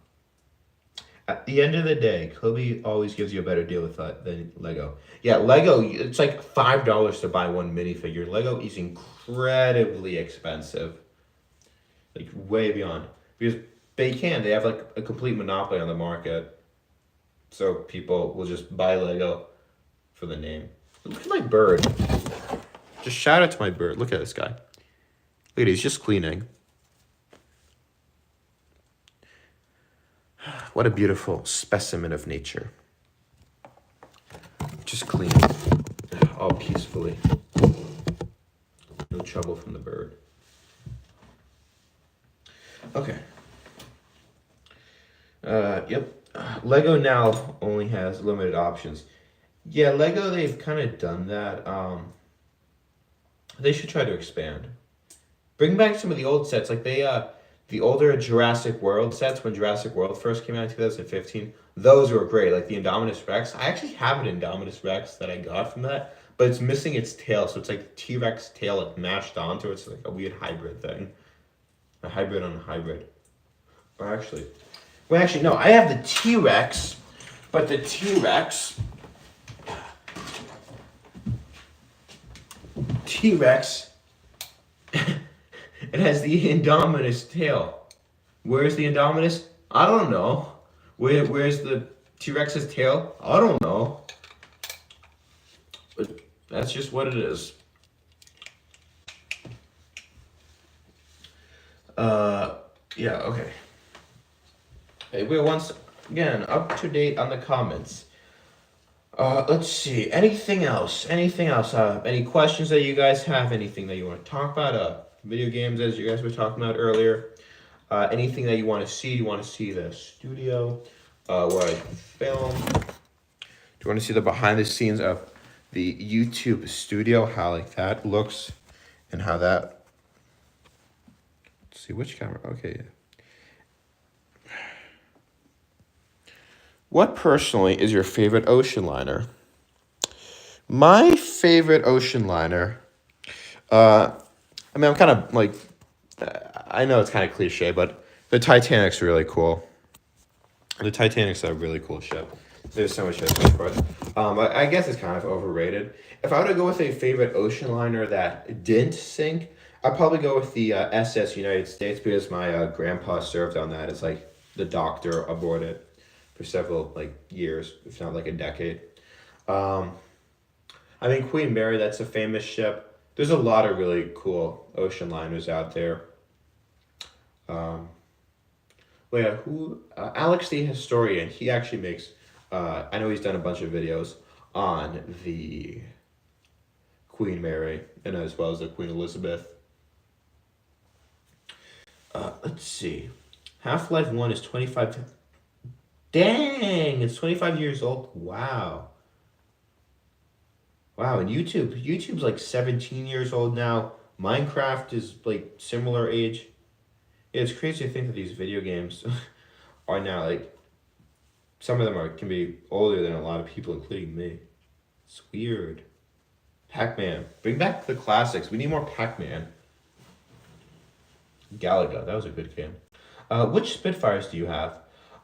At the end of the day, Cobi always gives you a better deal with that than Lego. Yeah, Lego, it's like $5 to buy one minifigure. Lego is incredibly expensive. Like, way beyond. Because they have like a complete monopoly on the market. So people will just buy Lego for the name. Look at my bird. Just shout out to my bird. Look at this guy. Look at it, he's just cleaning. What a beautiful specimen of nature. Just cleaning, all peacefully. No trouble from the bird. Okay. Yep. Lego now only has limited options. Yeah, Lego, they've kind of done that. They should try to expand. Bring back some of the old sets, like the older Jurassic World sets when Jurassic World first came out in 2015. Those were great, like the Indominus Rex. I actually have an Indominus Rex that I got from that, but it's missing its tail, so it's like the T-Rex tail like mashed onto it. It's like a weird hybrid thing. A hybrid on a hybrid. Or actually, no, I have the T-Rex, but the T-Rex it has the Indominus tail. Where's the Indominus? I don't know. Where's the T-Rex's tail? I don't know. But that's just what it is. Yeah, okay. Hey, we're once again up to date on the comments. Let's see. Anything else? Any questions that you guys have? Anything that you want to talk about? Video games, as you guys were talking about earlier. Anything that you want to see? You want to see the studio? where I film. Do you want to see the behind the scenes of the YouTube studio, how like that looks and how that, let's see which camera, okay. What personally is your favorite ocean liner? My favorite ocean liner, I mean, I'm kind of like, I know it's kind of cliche, but the Titanic's really cool. The Titanic's a really cool ship. There's so much history for it. I guess it's kind of overrated. If I were to go with a favorite ocean liner that didn't sink, I'd probably go with the SS United States because my grandpa served on that as like the doctor aboard it for several like years, if not like a decade. Um, I mean, Queen Mary, that's a famous ship. There's a lot of really cool ocean liners out there. Um, well, yeah, Alex the Historian, he actually makes, I know he's done a bunch of videos on the Queen Mary and as well as the Queen Elizabeth. Let's see. Half-Life 1 is 25. Dang, it's 25 years old. Wow. Wow, and YouTube's like 17 years old now. Minecraft is like similar age. Yeah, it's crazy to think that these video games are now like some of them can be older than a lot of people, including me. It's weird. Pac-Man. Bring back the classics. We need more Pac-Man. Galaga. That was a good game. Which Spitfires do you have?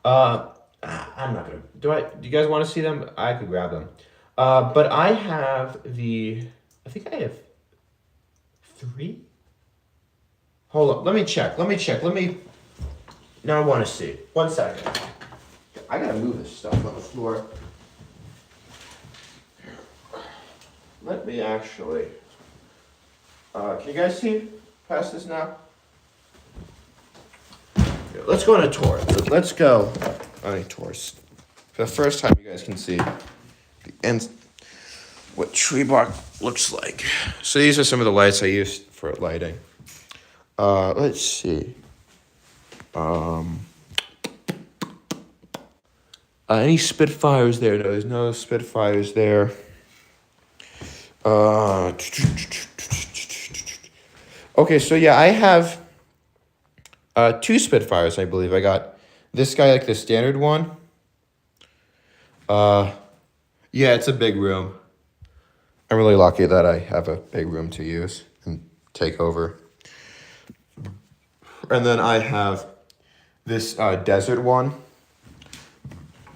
I'm not gonna. Do you guys want to see them? I could grab them. But I have I think I have 3. Hold up. Let me check. Now I want to see. 1 second. I gotta move this stuff on the floor. Let me actually. Can you guys see past this now? Yeah, let's go on a tour. Let's go on a tour. For the first time, you guys can see the end. What Treebark looks like. So these are some of the lights I used for lighting. Let's see. Any Spitfires there? No, there's no Spitfires there. Okay, so yeah, I have 2 Spitfires, I believe. I got this guy, like the standard one. Yeah, it's a big room. I'm really lucky that I have a big room to use and take over. And then I have this desert one.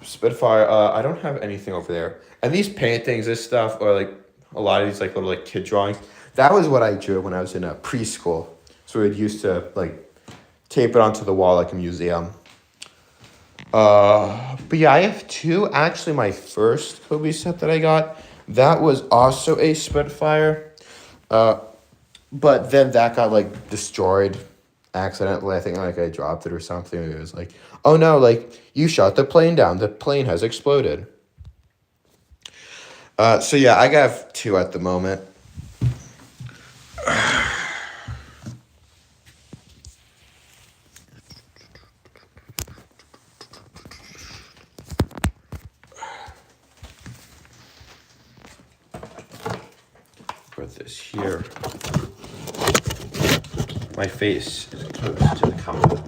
Spitfire, I don't have anything over there. And these paintings, this stuff, or like a lot of these like little like kid drawings, that was what I drew when I was in preschool. So we'd used to like tape it onto the wall like a museum. But yeah, I have 2. Actually, my first Cobi set that I got, that was also a Spitfire. But then that got like destroyed accidentally. I think like I dropped it or something. It was like, oh no, like you shot the plane down. The plane has exploded. So yeah, I got 2 at the moment. Put this here. My face is close to the camera.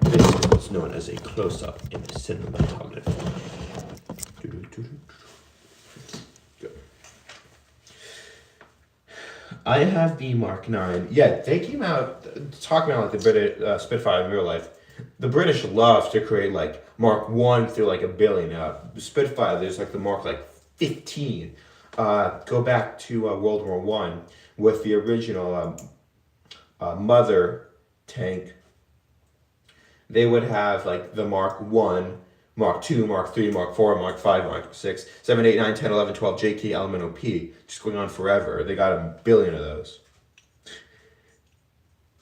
This is what's known as a close-up in cinematography. Good. I have the Mark 9. Yeah, they came out talking about like the British Spitfire in real life. The British love to create like Mark 1 through like a billion. Spitfire, there's like the Mark like 15. Go back to World War I with the original mother tank. They would have like the Mark 1, Mark 2, Mark 3, Mark 4, Mark 5, Mark 6, 7, 8, 9, 10, 11, 12, JK, LMNOP, just going on forever. They got a billion of those.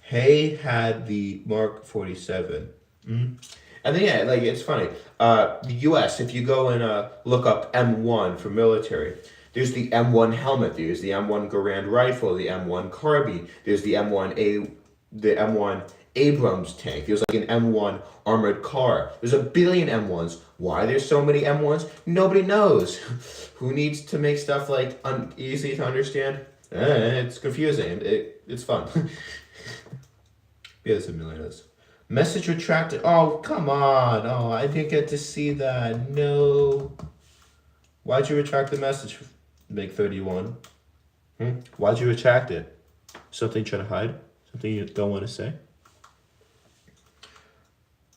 Hay had the Mark 47. Mm-hmm. And then, yeah, like, it's funny. The U.S., if you go and look up M1 for military, there's the M1 helmet, there's the M1 Garand rifle, the M1 carbine, there's the M1 Abrams tank. There's like an M1 armored car. There's a billion M1s. Why there's so many M1s? Nobody knows. Who needs to make stuff like easy to understand? It's confusing. It's fun. Yeah, simulators. Message retracted. Oh, come on. Oh, I didn't get to see that. No. Why'd you retract the message, Make31? Why'd you retract it? Something you're trying to hide? Something you don't want to say?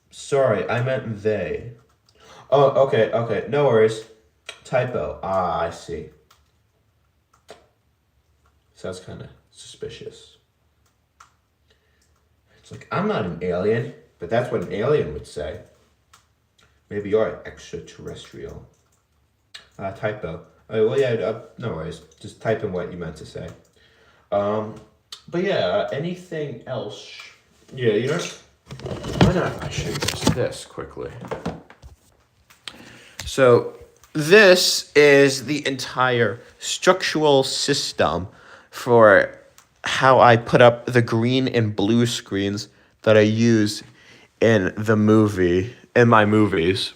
Sorry, I meant they. Oh, okay. No worries. Typo. Ah, I see. Sounds kind of suspicious. It's like, I'm not an alien, but that's what an alien would say. Maybe you're extraterrestrial. Typo. Oh, well, yeah, no worries. Just type in what you meant to say. But yeah, anything else? Yeah, you know, why not? I should use this quickly. So this is the entire structural system for how I put up the green and blue screens that I use in my movies.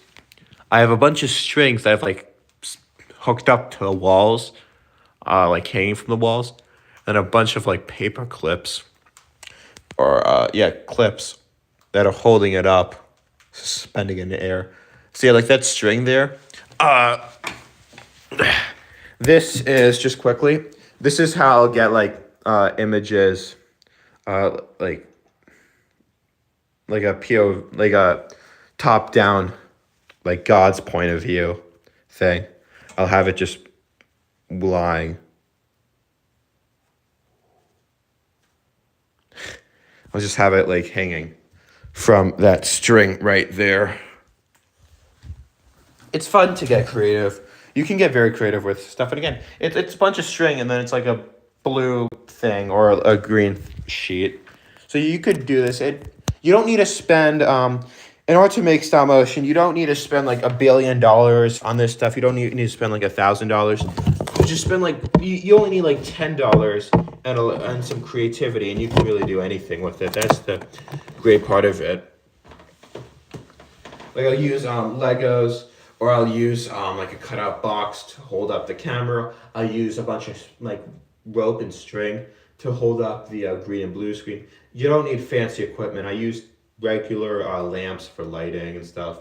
I have a bunch of strings that I've like hooked up to the walls, like hanging from the walls, and a bunch of like paper clips, or clips that are holding it up, suspending in the air. See, like that string there. This is just quickly. This is how I'll get like images, like a top down, like God's point of view thing. I'll have it just lying. I'll just have it like hanging from that string right there. It's fun to get creative. You can get very creative with stuff. And again, it's a bunch of string and then it's like a blue thing or a green sheet. So you could do this. You don't need to spend, in order to make stop motion, you don't need to spend like $1 billion on this stuff. You don't need to spend like $1,000. You just spend like, you only need like $10 and some creativity and you can really do anything with it. That's the great part of it. Like I'll use Legos, or I'll use like a cutout box to hold up the camera. I'll use a bunch of like rope and string to hold up the green and blue screen. You don't need fancy equipment. I use regular lamps for lighting and stuff.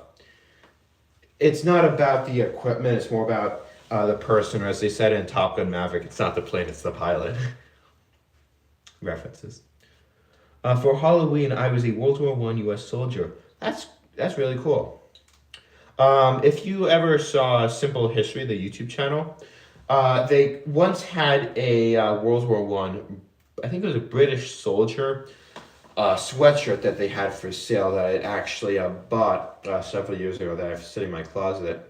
It's not about the equipment. It's more about the person, or as they said in Top Gun Maverick, it's not the plane, it's the pilot. References. For Halloween, I was a World War I U.S. soldier. That's really cool. If you ever saw Simple History, the YouTube channel, they once had a World War I think it was a British soldier sweatshirt that they had for sale that I actually bought several years ago that I have sitting in my closet.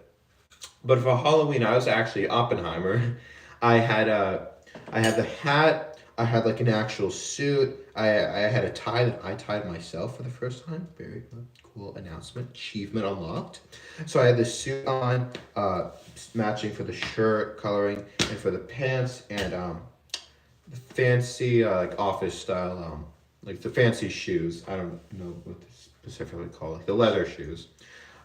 But for Halloween, I was actually Oppenheimer. I had the hat. I had like an actual suit. I had a tie that I tied myself for the first time. Very cool announcement. Achievement unlocked. So I had the suit on, matching for the shirt coloring and for the pants, and the fancy like office style, like the fancy shoes. I don't know what they specifically call, like the leather shoes.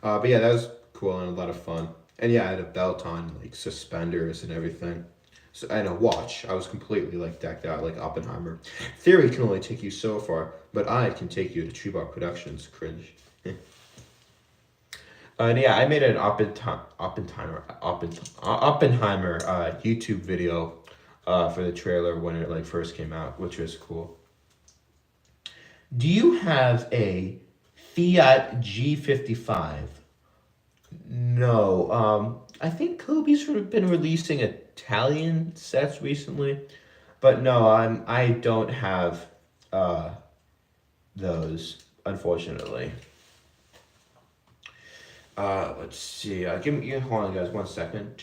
But yeah, that was cool and a lot of fun. And yeah, I had a belt on, like suspenders and everything. So, and a watch. I was completely like decked out like Oppenheimer. Theory can only take you so far, but I can take you to Treebark Productions. Cringe. And yeah, I made an Oppenheimer YouTube video for the trailer when it like first came out, which was cool. Do you have a Fiat G55? No. I think Cobi's been releasing Italian sets recently, but no, I don't have those, unfortunately. Let's see. Hold on, guys, 1 second.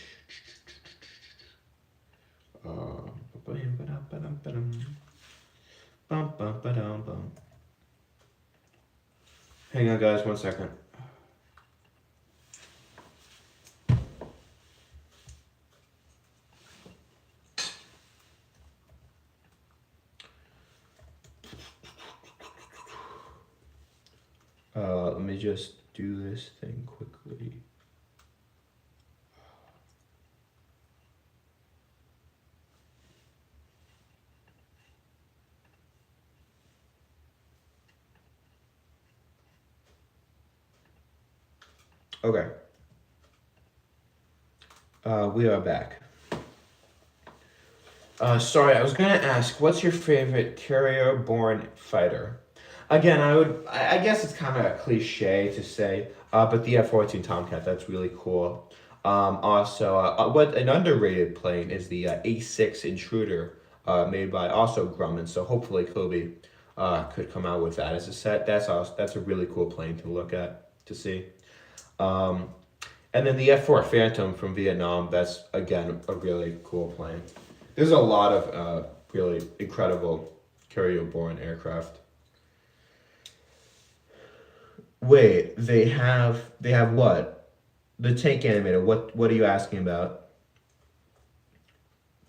Hang on, guys, 1 second. Let me just do this thing quickly. Okay. We are back. Sorry, I was gonna ask, what's your favorite carrier-borne fighter? Again, I guess it's kind of a cliche to say, but the F-14 Tomcat, that's really cool. Also, what an underrated plane is the A6 Intruder, made by also Grumman. So hopefully Cobi could come out with that as a set. That's a really cool plane to look at to see. Um, and then the F-4 Phantom from Vietnam. That's again a really cool plane. There's a lot of really incredible carrier-borne aircraft. Wait, they have what? The tank animator. What are you asking about?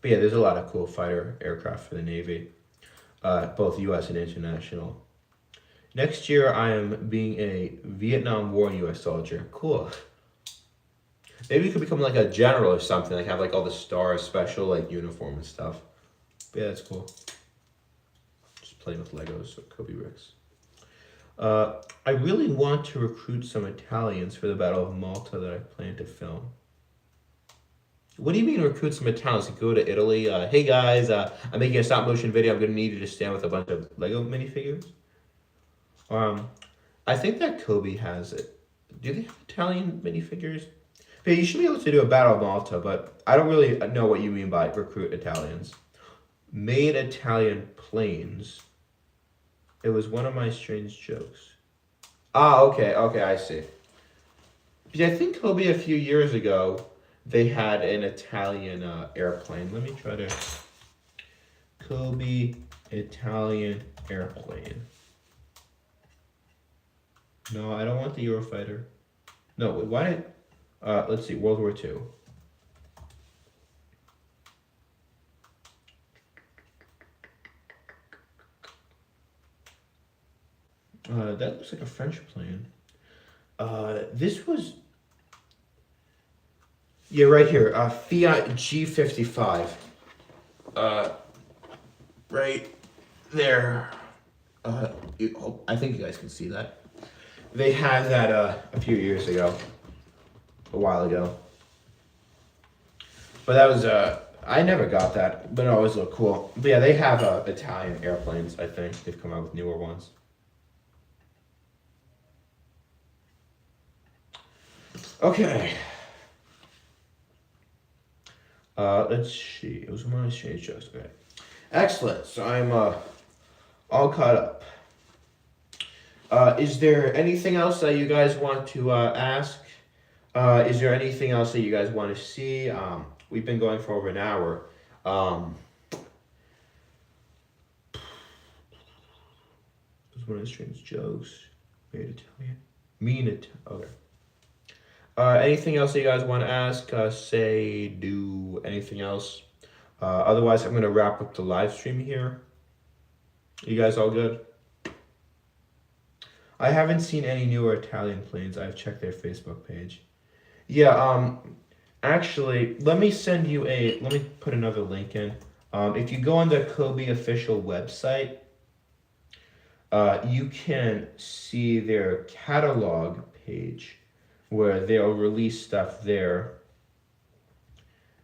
But yeah, there's a lot of cool fighter aircraft for the Navy, both U.S. and international. Next year, I am being a Vietnam War U.S. soldier. Cool. Maybe you could become like a general or something. Like have like all the stars, special like uniform and stuff. But yeah, that's cool. Just playing with Legos, so Cobi Ricks. I really want to recruit some Italians for the Battle of Malta that I plan to film. What do you mean recruit some Italians to go to Italy? Hey guys, I'm making a stop motion video. I'm gonna need you to stand with a bunch of Lego minifigures. I think that Cobi has it. Do they have Italian minifigures? But you should be able to do a Battle of Malta, but I don't really know what you mean by recruit Italians. Made Italian planes. It was one of my strange jokes. Okay, I see. Because I think Cobi a few years ago, they had an Italian airplane. Let me try to... Cobi Italian airplane. No, I don't want the Eurofighter. No, why did... let's see, World War II. That looks like a French plane. This was... Yeah, right here. Fiat G55. Right there. I think you guys can see that. They had that a few years ago. A while ago. But that was, I never got that, but it always looked cool. But yeah, they have Italian airplanes, I think. They've come out with newer ones. Okay. Let's see. It was one of my strange jokes. Okay. Excellent. So I'm all caught up. Is there anything else that you guys want to ask? Is there anything else that you guys want to see? We've been going for over an hour. It was one of the strange jokes. Made Italian. Mean it. Okay. Anything else that you guys want to ask? Say, do, anything else? Otherwise, I'm going to wrap up the live stream here. You guys all good? I haven't seen any newer Italian planes. I've checked their Facebook page. Yeah, actually, let me put another link in. If you go on the Cobi official website, you can see their catalog page where they'll release stuff there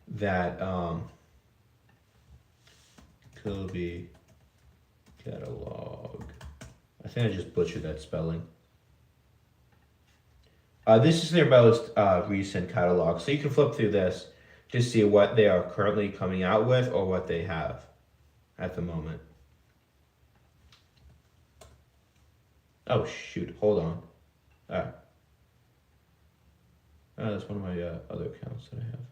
that, Cobi catalog. I think I just butchered that spelling. This is their most recent catalog, so you can flip through this to see what they are currently coming out with or what they have at the moment. Oh shoot, hold on. That's one of my other accounts that I have.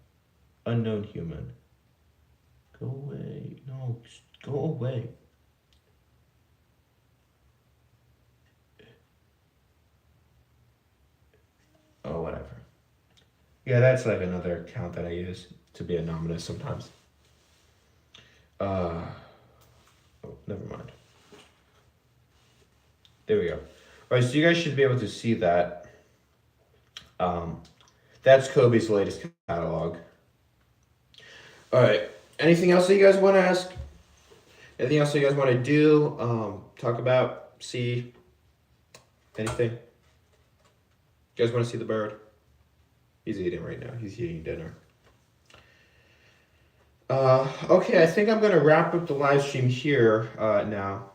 Unknown human. Go away. No, go away. Oh, whatever. Yeah, that's like another account that I use to be anonymous sometimes. Oh, never mind. There we go. All right, so you guys should be able to see that. Um, that's Cobi's latest catalog. All right. Anything else that you guys want to ask? Anything else that you guys want to do? Talk about? See? Anything? You guys want to see the bird? He's eating right now. He's eating dinner. Okay, I think I'm gonna wrap up the live stream here now.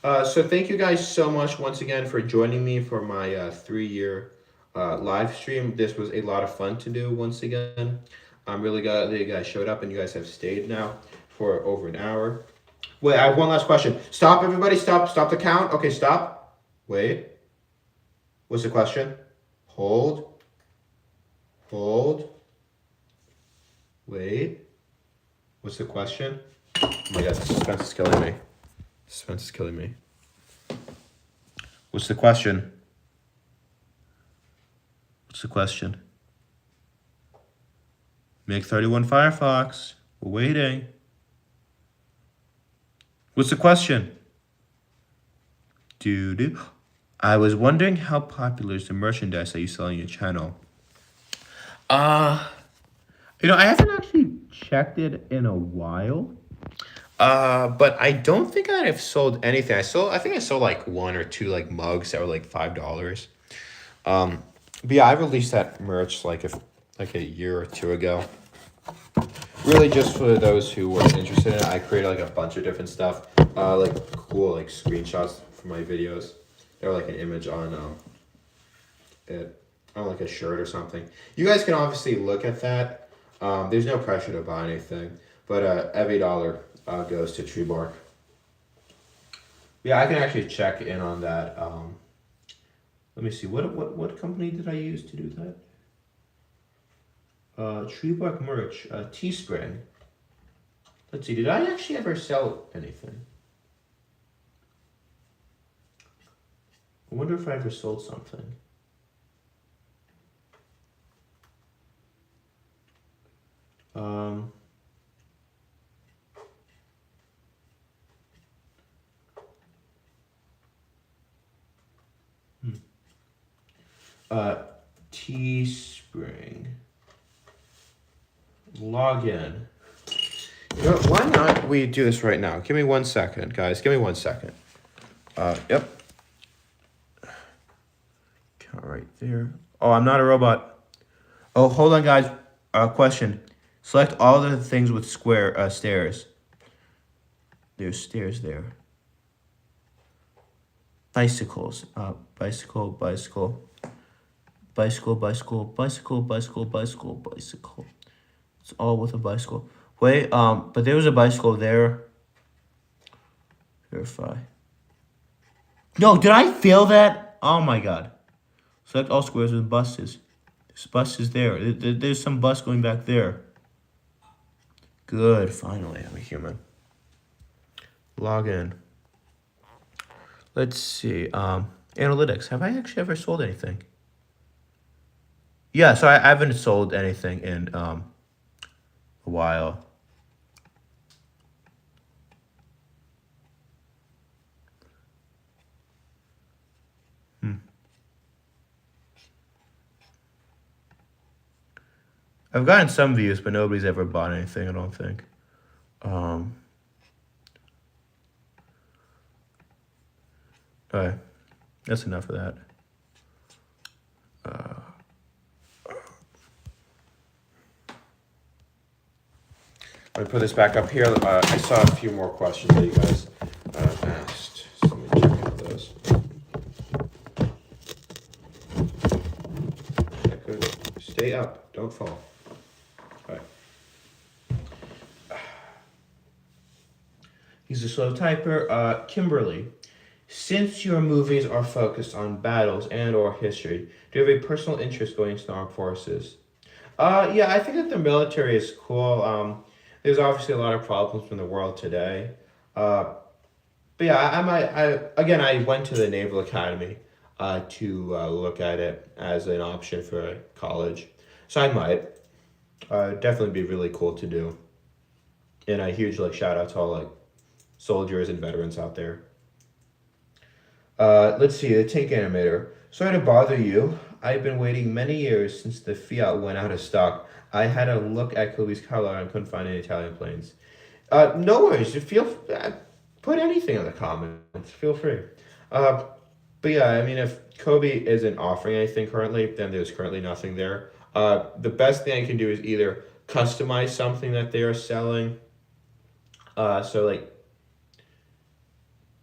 So thank you guys so much once again for joining me for my 3-year live stream. This was a lot of fun to do once again. I'm really glad that you guys showed up and you guys have stayed now for over an hour. Wait, I have one last question. Stop, everybody, stop. Stop the count. Okay, stop. Wait. What's the question? Hold. Hold. Wait. What's the question? Oh my god, suspense is killing me. Suspense is killing me. What's the question? What's the question? Make 31 Firefox. We're waiting. What's the question? Doo-doo. I was wondering how popular is the merchandise that you sell on your channel? I haven't actually checked it in a while. But I don't think I've sold anything. I think I sold like 1 or 2 like mugs that were like $5. But yeah, I released that merch like a year or 2 ago. Really just for those who were interested in it. I created like a bunch of different stuff. Like cool like screenshots from my videos. They're like an image on like a shirt or something. You guys can obviously look at that. There's no pressure to buy anything, but every dollar goes to Treebark. Yeah, I can actually check in on that. Let me see. What company did I use to do that? Treebark merch. Teespring. Let's see. Did I actually ever sell anything? I wonder if I ever sold something. Teespring. Login. You know, why not we do this right now? Give me 1 second, guys. Give me 1 second. Yep. Count right there. Oh, I'm not a robot. Oh, hold on, guys. Question. Select all the things with square stairs. There's stairs there. Bicycles. Bicycle, bicycle. Bicycle, bicycle, bicycle, bicycle, bicycle, bicycle. It's all with a bicycle. Wait, but there was a bicycle there. Verify. No, did I fail that? Oh my god. Select all squares with buses. There's buses there. There's some bus going back there. Good, finally, I'm a human. Log in. Let's see. Analytics. Have I actually ever sold anything? Yeah, so I haven't sold anything in a while. I've gotten some views, but nobody's ever bought anything, I don't think. Alright, that's enough of that. Let me put this back up here. I saw a few more questions that you guys asked. So let me check out those. Stay up, don't fall. All right. He's a slow typer. Kimberly, since your movies are focused on battles and or history, do you have a personal interest going into the armed forces? Yeah, I think that the military is cool. There's obviously a lot of problems in the world today. But yeah, I went to the Naval Academy to look at it as an option for college. So I might. Definitely be really cool to do. And a huge shout out to all soldiers and veterans out there. Let's see, the tank animator. Sorry to bother you. I've been waiting many years since the Fiat went out of stock. I had a look at Kobe's catalog and couldn't find any Italian planes. No worries. You feel put anything in the comments. Feel free. Uh, but yeah, I mean, if Kobe isn't offering anything currently, then there's currently nothing there. The best thing I can do is either customize something that they are selling. So like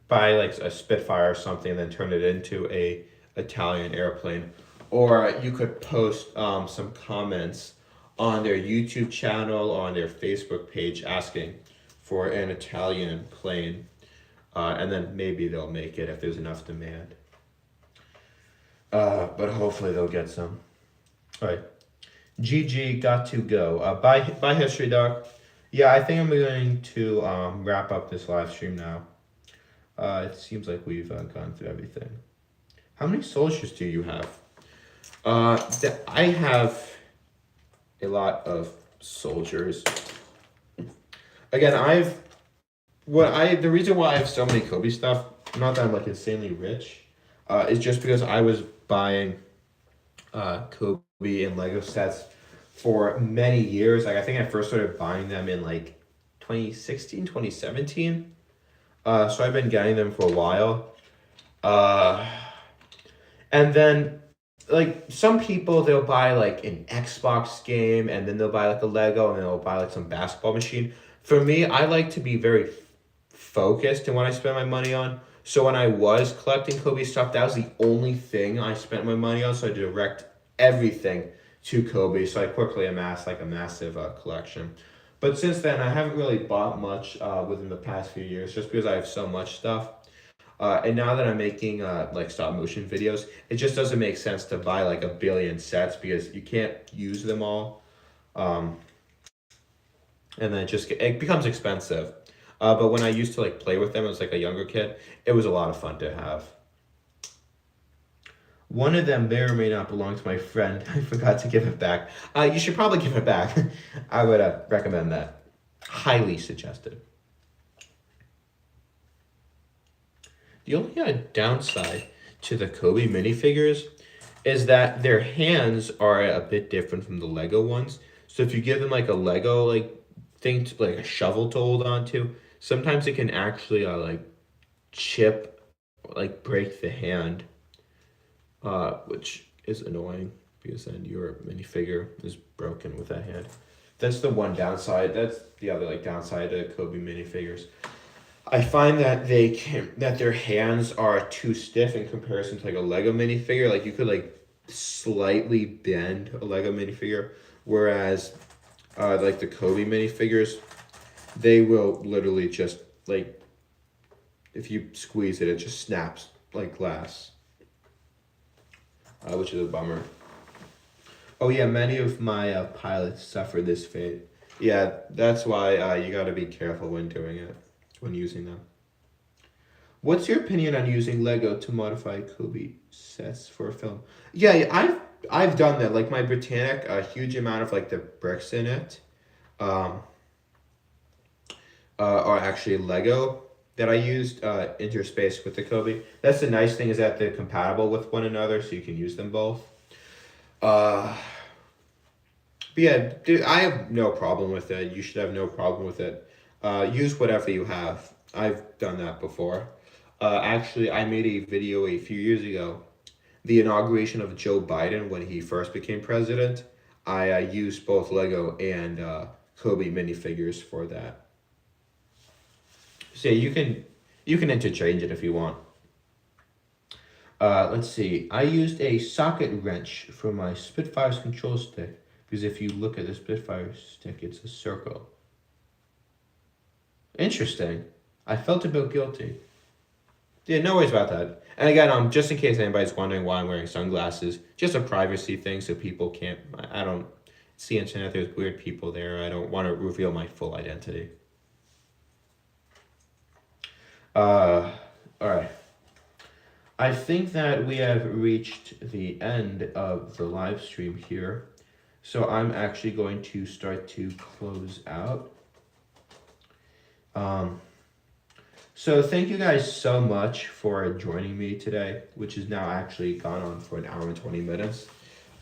buy like a Spitfire or something, and then turn it into a Italian airplane, or you could post some comments on their YouTube channel or on their Facebook page asking for an Italian plane, and then maybe they'll make it if there's enough demand. But hopefully they'll get some. All right. GG got to go. Bye History Doc. Yeah, I think I'm going to wrap up this live stream now. It seems like we've gone through everything. How many soldiers do you have? I have a lot of soldiers. Again, the reason why I have so many Kobe stuff, not that I'm like insanely rich, is just because I was buying Kobe and Lego sets for many years. Like I think I first started buying them in like 2016, 2017. So I've been getting them for a while. And then like some people they'll buy like an Xbox game and then they'll buy like a Lego and then they'll buy like some basketball machine. For me, I like to be very focused in what I spend my money on. So when I was collecting Kobe stuff, that was the only thing I spent my money on. So I direct everything to Kobe. So I quickly amassed like a massive collection. But since then, I haven't really bought much within the past few years, just because I have so much stuff. And now that I'm making like stop motion videos, it just doesn't make sense to buy like a billion sets because you can't use them all. And then it becomes expensive. But when I used to like play with them as like a younger kid, it was a lot of fun to have. One of them may or may not belong to my friend. I forgot to give it back. You should probably give it back. I would recommend that. Highly suggested. The only downside to the Kobe minifigures is that their hands are a bit different from the Lego ones. So if you give them like a Lego like thing, like a shovel to hold on to, sometimes it can actually like chip, like break the hand. Which is annoying because then your minifigure is broken with that hand. That's the one downside. That's the other like downside to Kobe minifigures. I find that their hands are too stiff in comparison to like a Lego minifigure. Like you could like slightly bend a Lego minifigure, whereas like the Kobe minifigures, they will literally just like if you squeeze it, it just snaps like glass. Which is a bummer. Oh yeah, many of my pilots suffer this fate. Yeah, that's why you gotta be careful when doing it, when using them. What's your opinion on using Lego to modify Kobe sets for a film? Yeah, I've done that. Like my Britannic, a huge amount of like the bricks in it, are actually Lego that I used interspaced with the Cobi. That's the nice thing is that they're compatible with one another, so you can use them both. But yeah, dude, I have no problem with it. You should have no problem with it. Use whatever you have. I've done that before. Actually, I made a video a few years ago. The inauguration of Joe Biden when he first became president. I used both Lego and Kobe minifigures for that. So you can interchange it if you want. Let's see. I used a socket wrench for my Spitfire's control stick because if you look at the Spitfire stick, it's a circle. Interesting. I felt a bit guilty. Yeah, no worries about that. And again, just in case anybody's wondering why I'm wearing sunglasses, just a privacy thing so people can't. I don't see internet. There's weird people there. I don't want to reveal my full identity. All right. I think that we have reached the end of the live stream here. So I'm actually going to start to close out. So thank you guys so much for joining me today, which is now actually gone on for an hour and 20 minutes.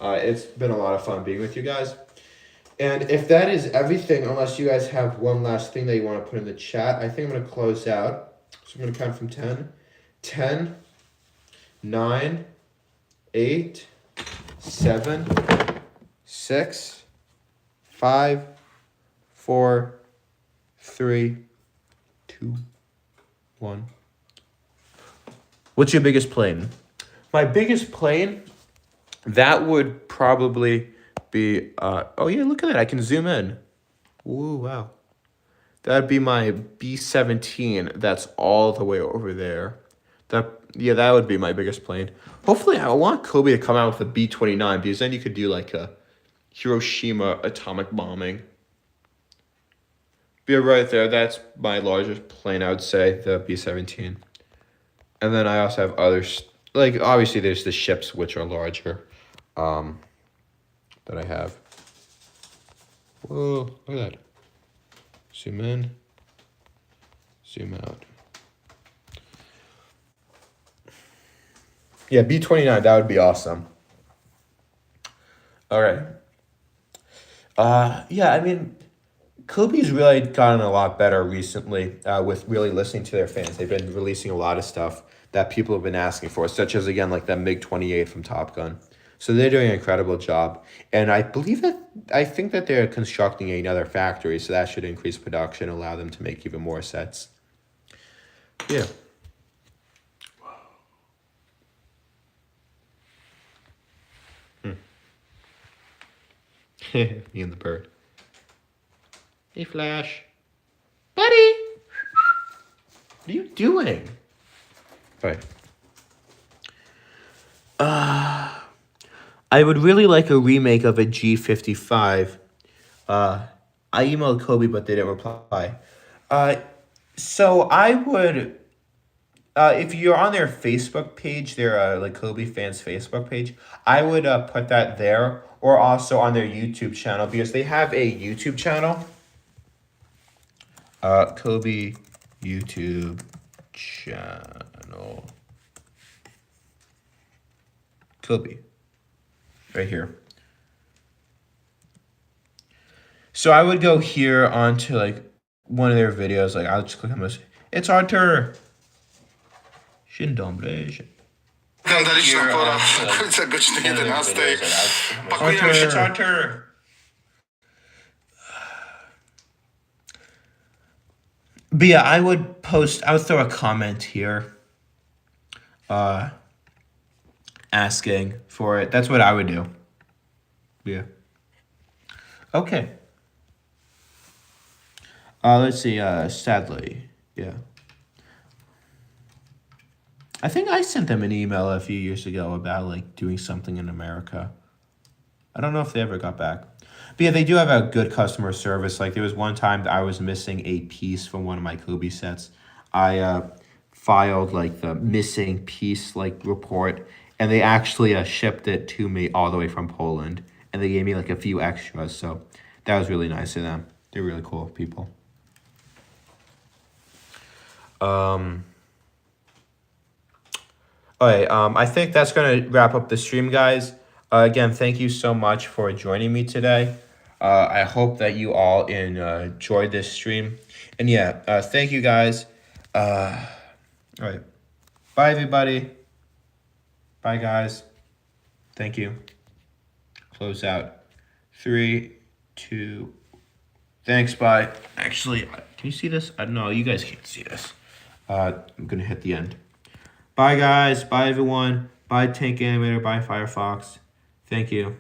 It's been a lot of fun being with you guys. And if that is everything, unless you guys have one last thing that you want to put in the chat, I think I'm going to close out. So I'm going to count from 10. 10, 9, 8, 7, 6, 5, 4, 3, 2, 1. What's your biggest plane? My biggest plane, that would probably be, oh yeah, look at that. I can zoom in. Ooh, wow. That'd be my B-17. That's all the way over there. That would be my biggest plane. Hopefully, I want Cobi to come out with a B-29 because then you could do like a Hiroshima atomic bombing. But yeah, right there, that's my largest plane, I would say, the B-17. And then I also have others, like obviously there's the ships which are larger that I have. Whoa, look at that. Zoom in, zoom out. Yeah, B-29, that would be awesome. All right. Yeah, I mean, Kobe's really gotten a lot better recently with really listening to their fans. They've been releasing a lot of stuff that people have been asking for, such as, again, like that MiG-28 from Top Gun. So they're doing an incredible job. And I think that they're constructing another factory, so that should increase production, allow them to make even more sets. Yeah. Me and the bird. Hey, Flash. Buddy! What are you doing? All right. I would really like a remake of a G55. I emailed Cobi, but they didn't reply. So I would, if you're on their Facebook page, their like Cobi fans Facebook page, I would put that there, or also on their YouTube channel, because they have a YouTube channel. Cobi YouTube channel. Cobi. Right here. So I would go here onto like one of their videos. Like I'll just click on this. It's our turn. Shindombre. Skandaliczna pora, końca godziny 11. Pakujemy się. It's our turn. But yeah, I would throw a comment here asking for it. That's what I would do. Yeah. Okay. Let's see, sadly, yeah. I think I sent them an email a few years ago about like doing something in America. I don't know if they ever got back. But yeah, they do have a good customer service. Like there was one time that I was missing a piece from one of my Cobi sets. I filed like the missing piece like report, and they actually shipped it to me all the way from Poland, and they gave me like a few extras. So that was really nice of them. They're really cool people. Okay, I think that's going to wrap up the stream, guys. Again, thank you so much for joining me today. I hope that you all enjoyed this stream. And yeah, thank you, guys. All right. Bye, everybody. Bye, guys. Thank you. Close out. 3, 2. Thanks, bye. Actually, can you see this? No, you guys can't see this. I'm going to hit the end. Bye, guys. Bye, everyone. Bye, Tank Animator. Bye, Firefox. Thank you.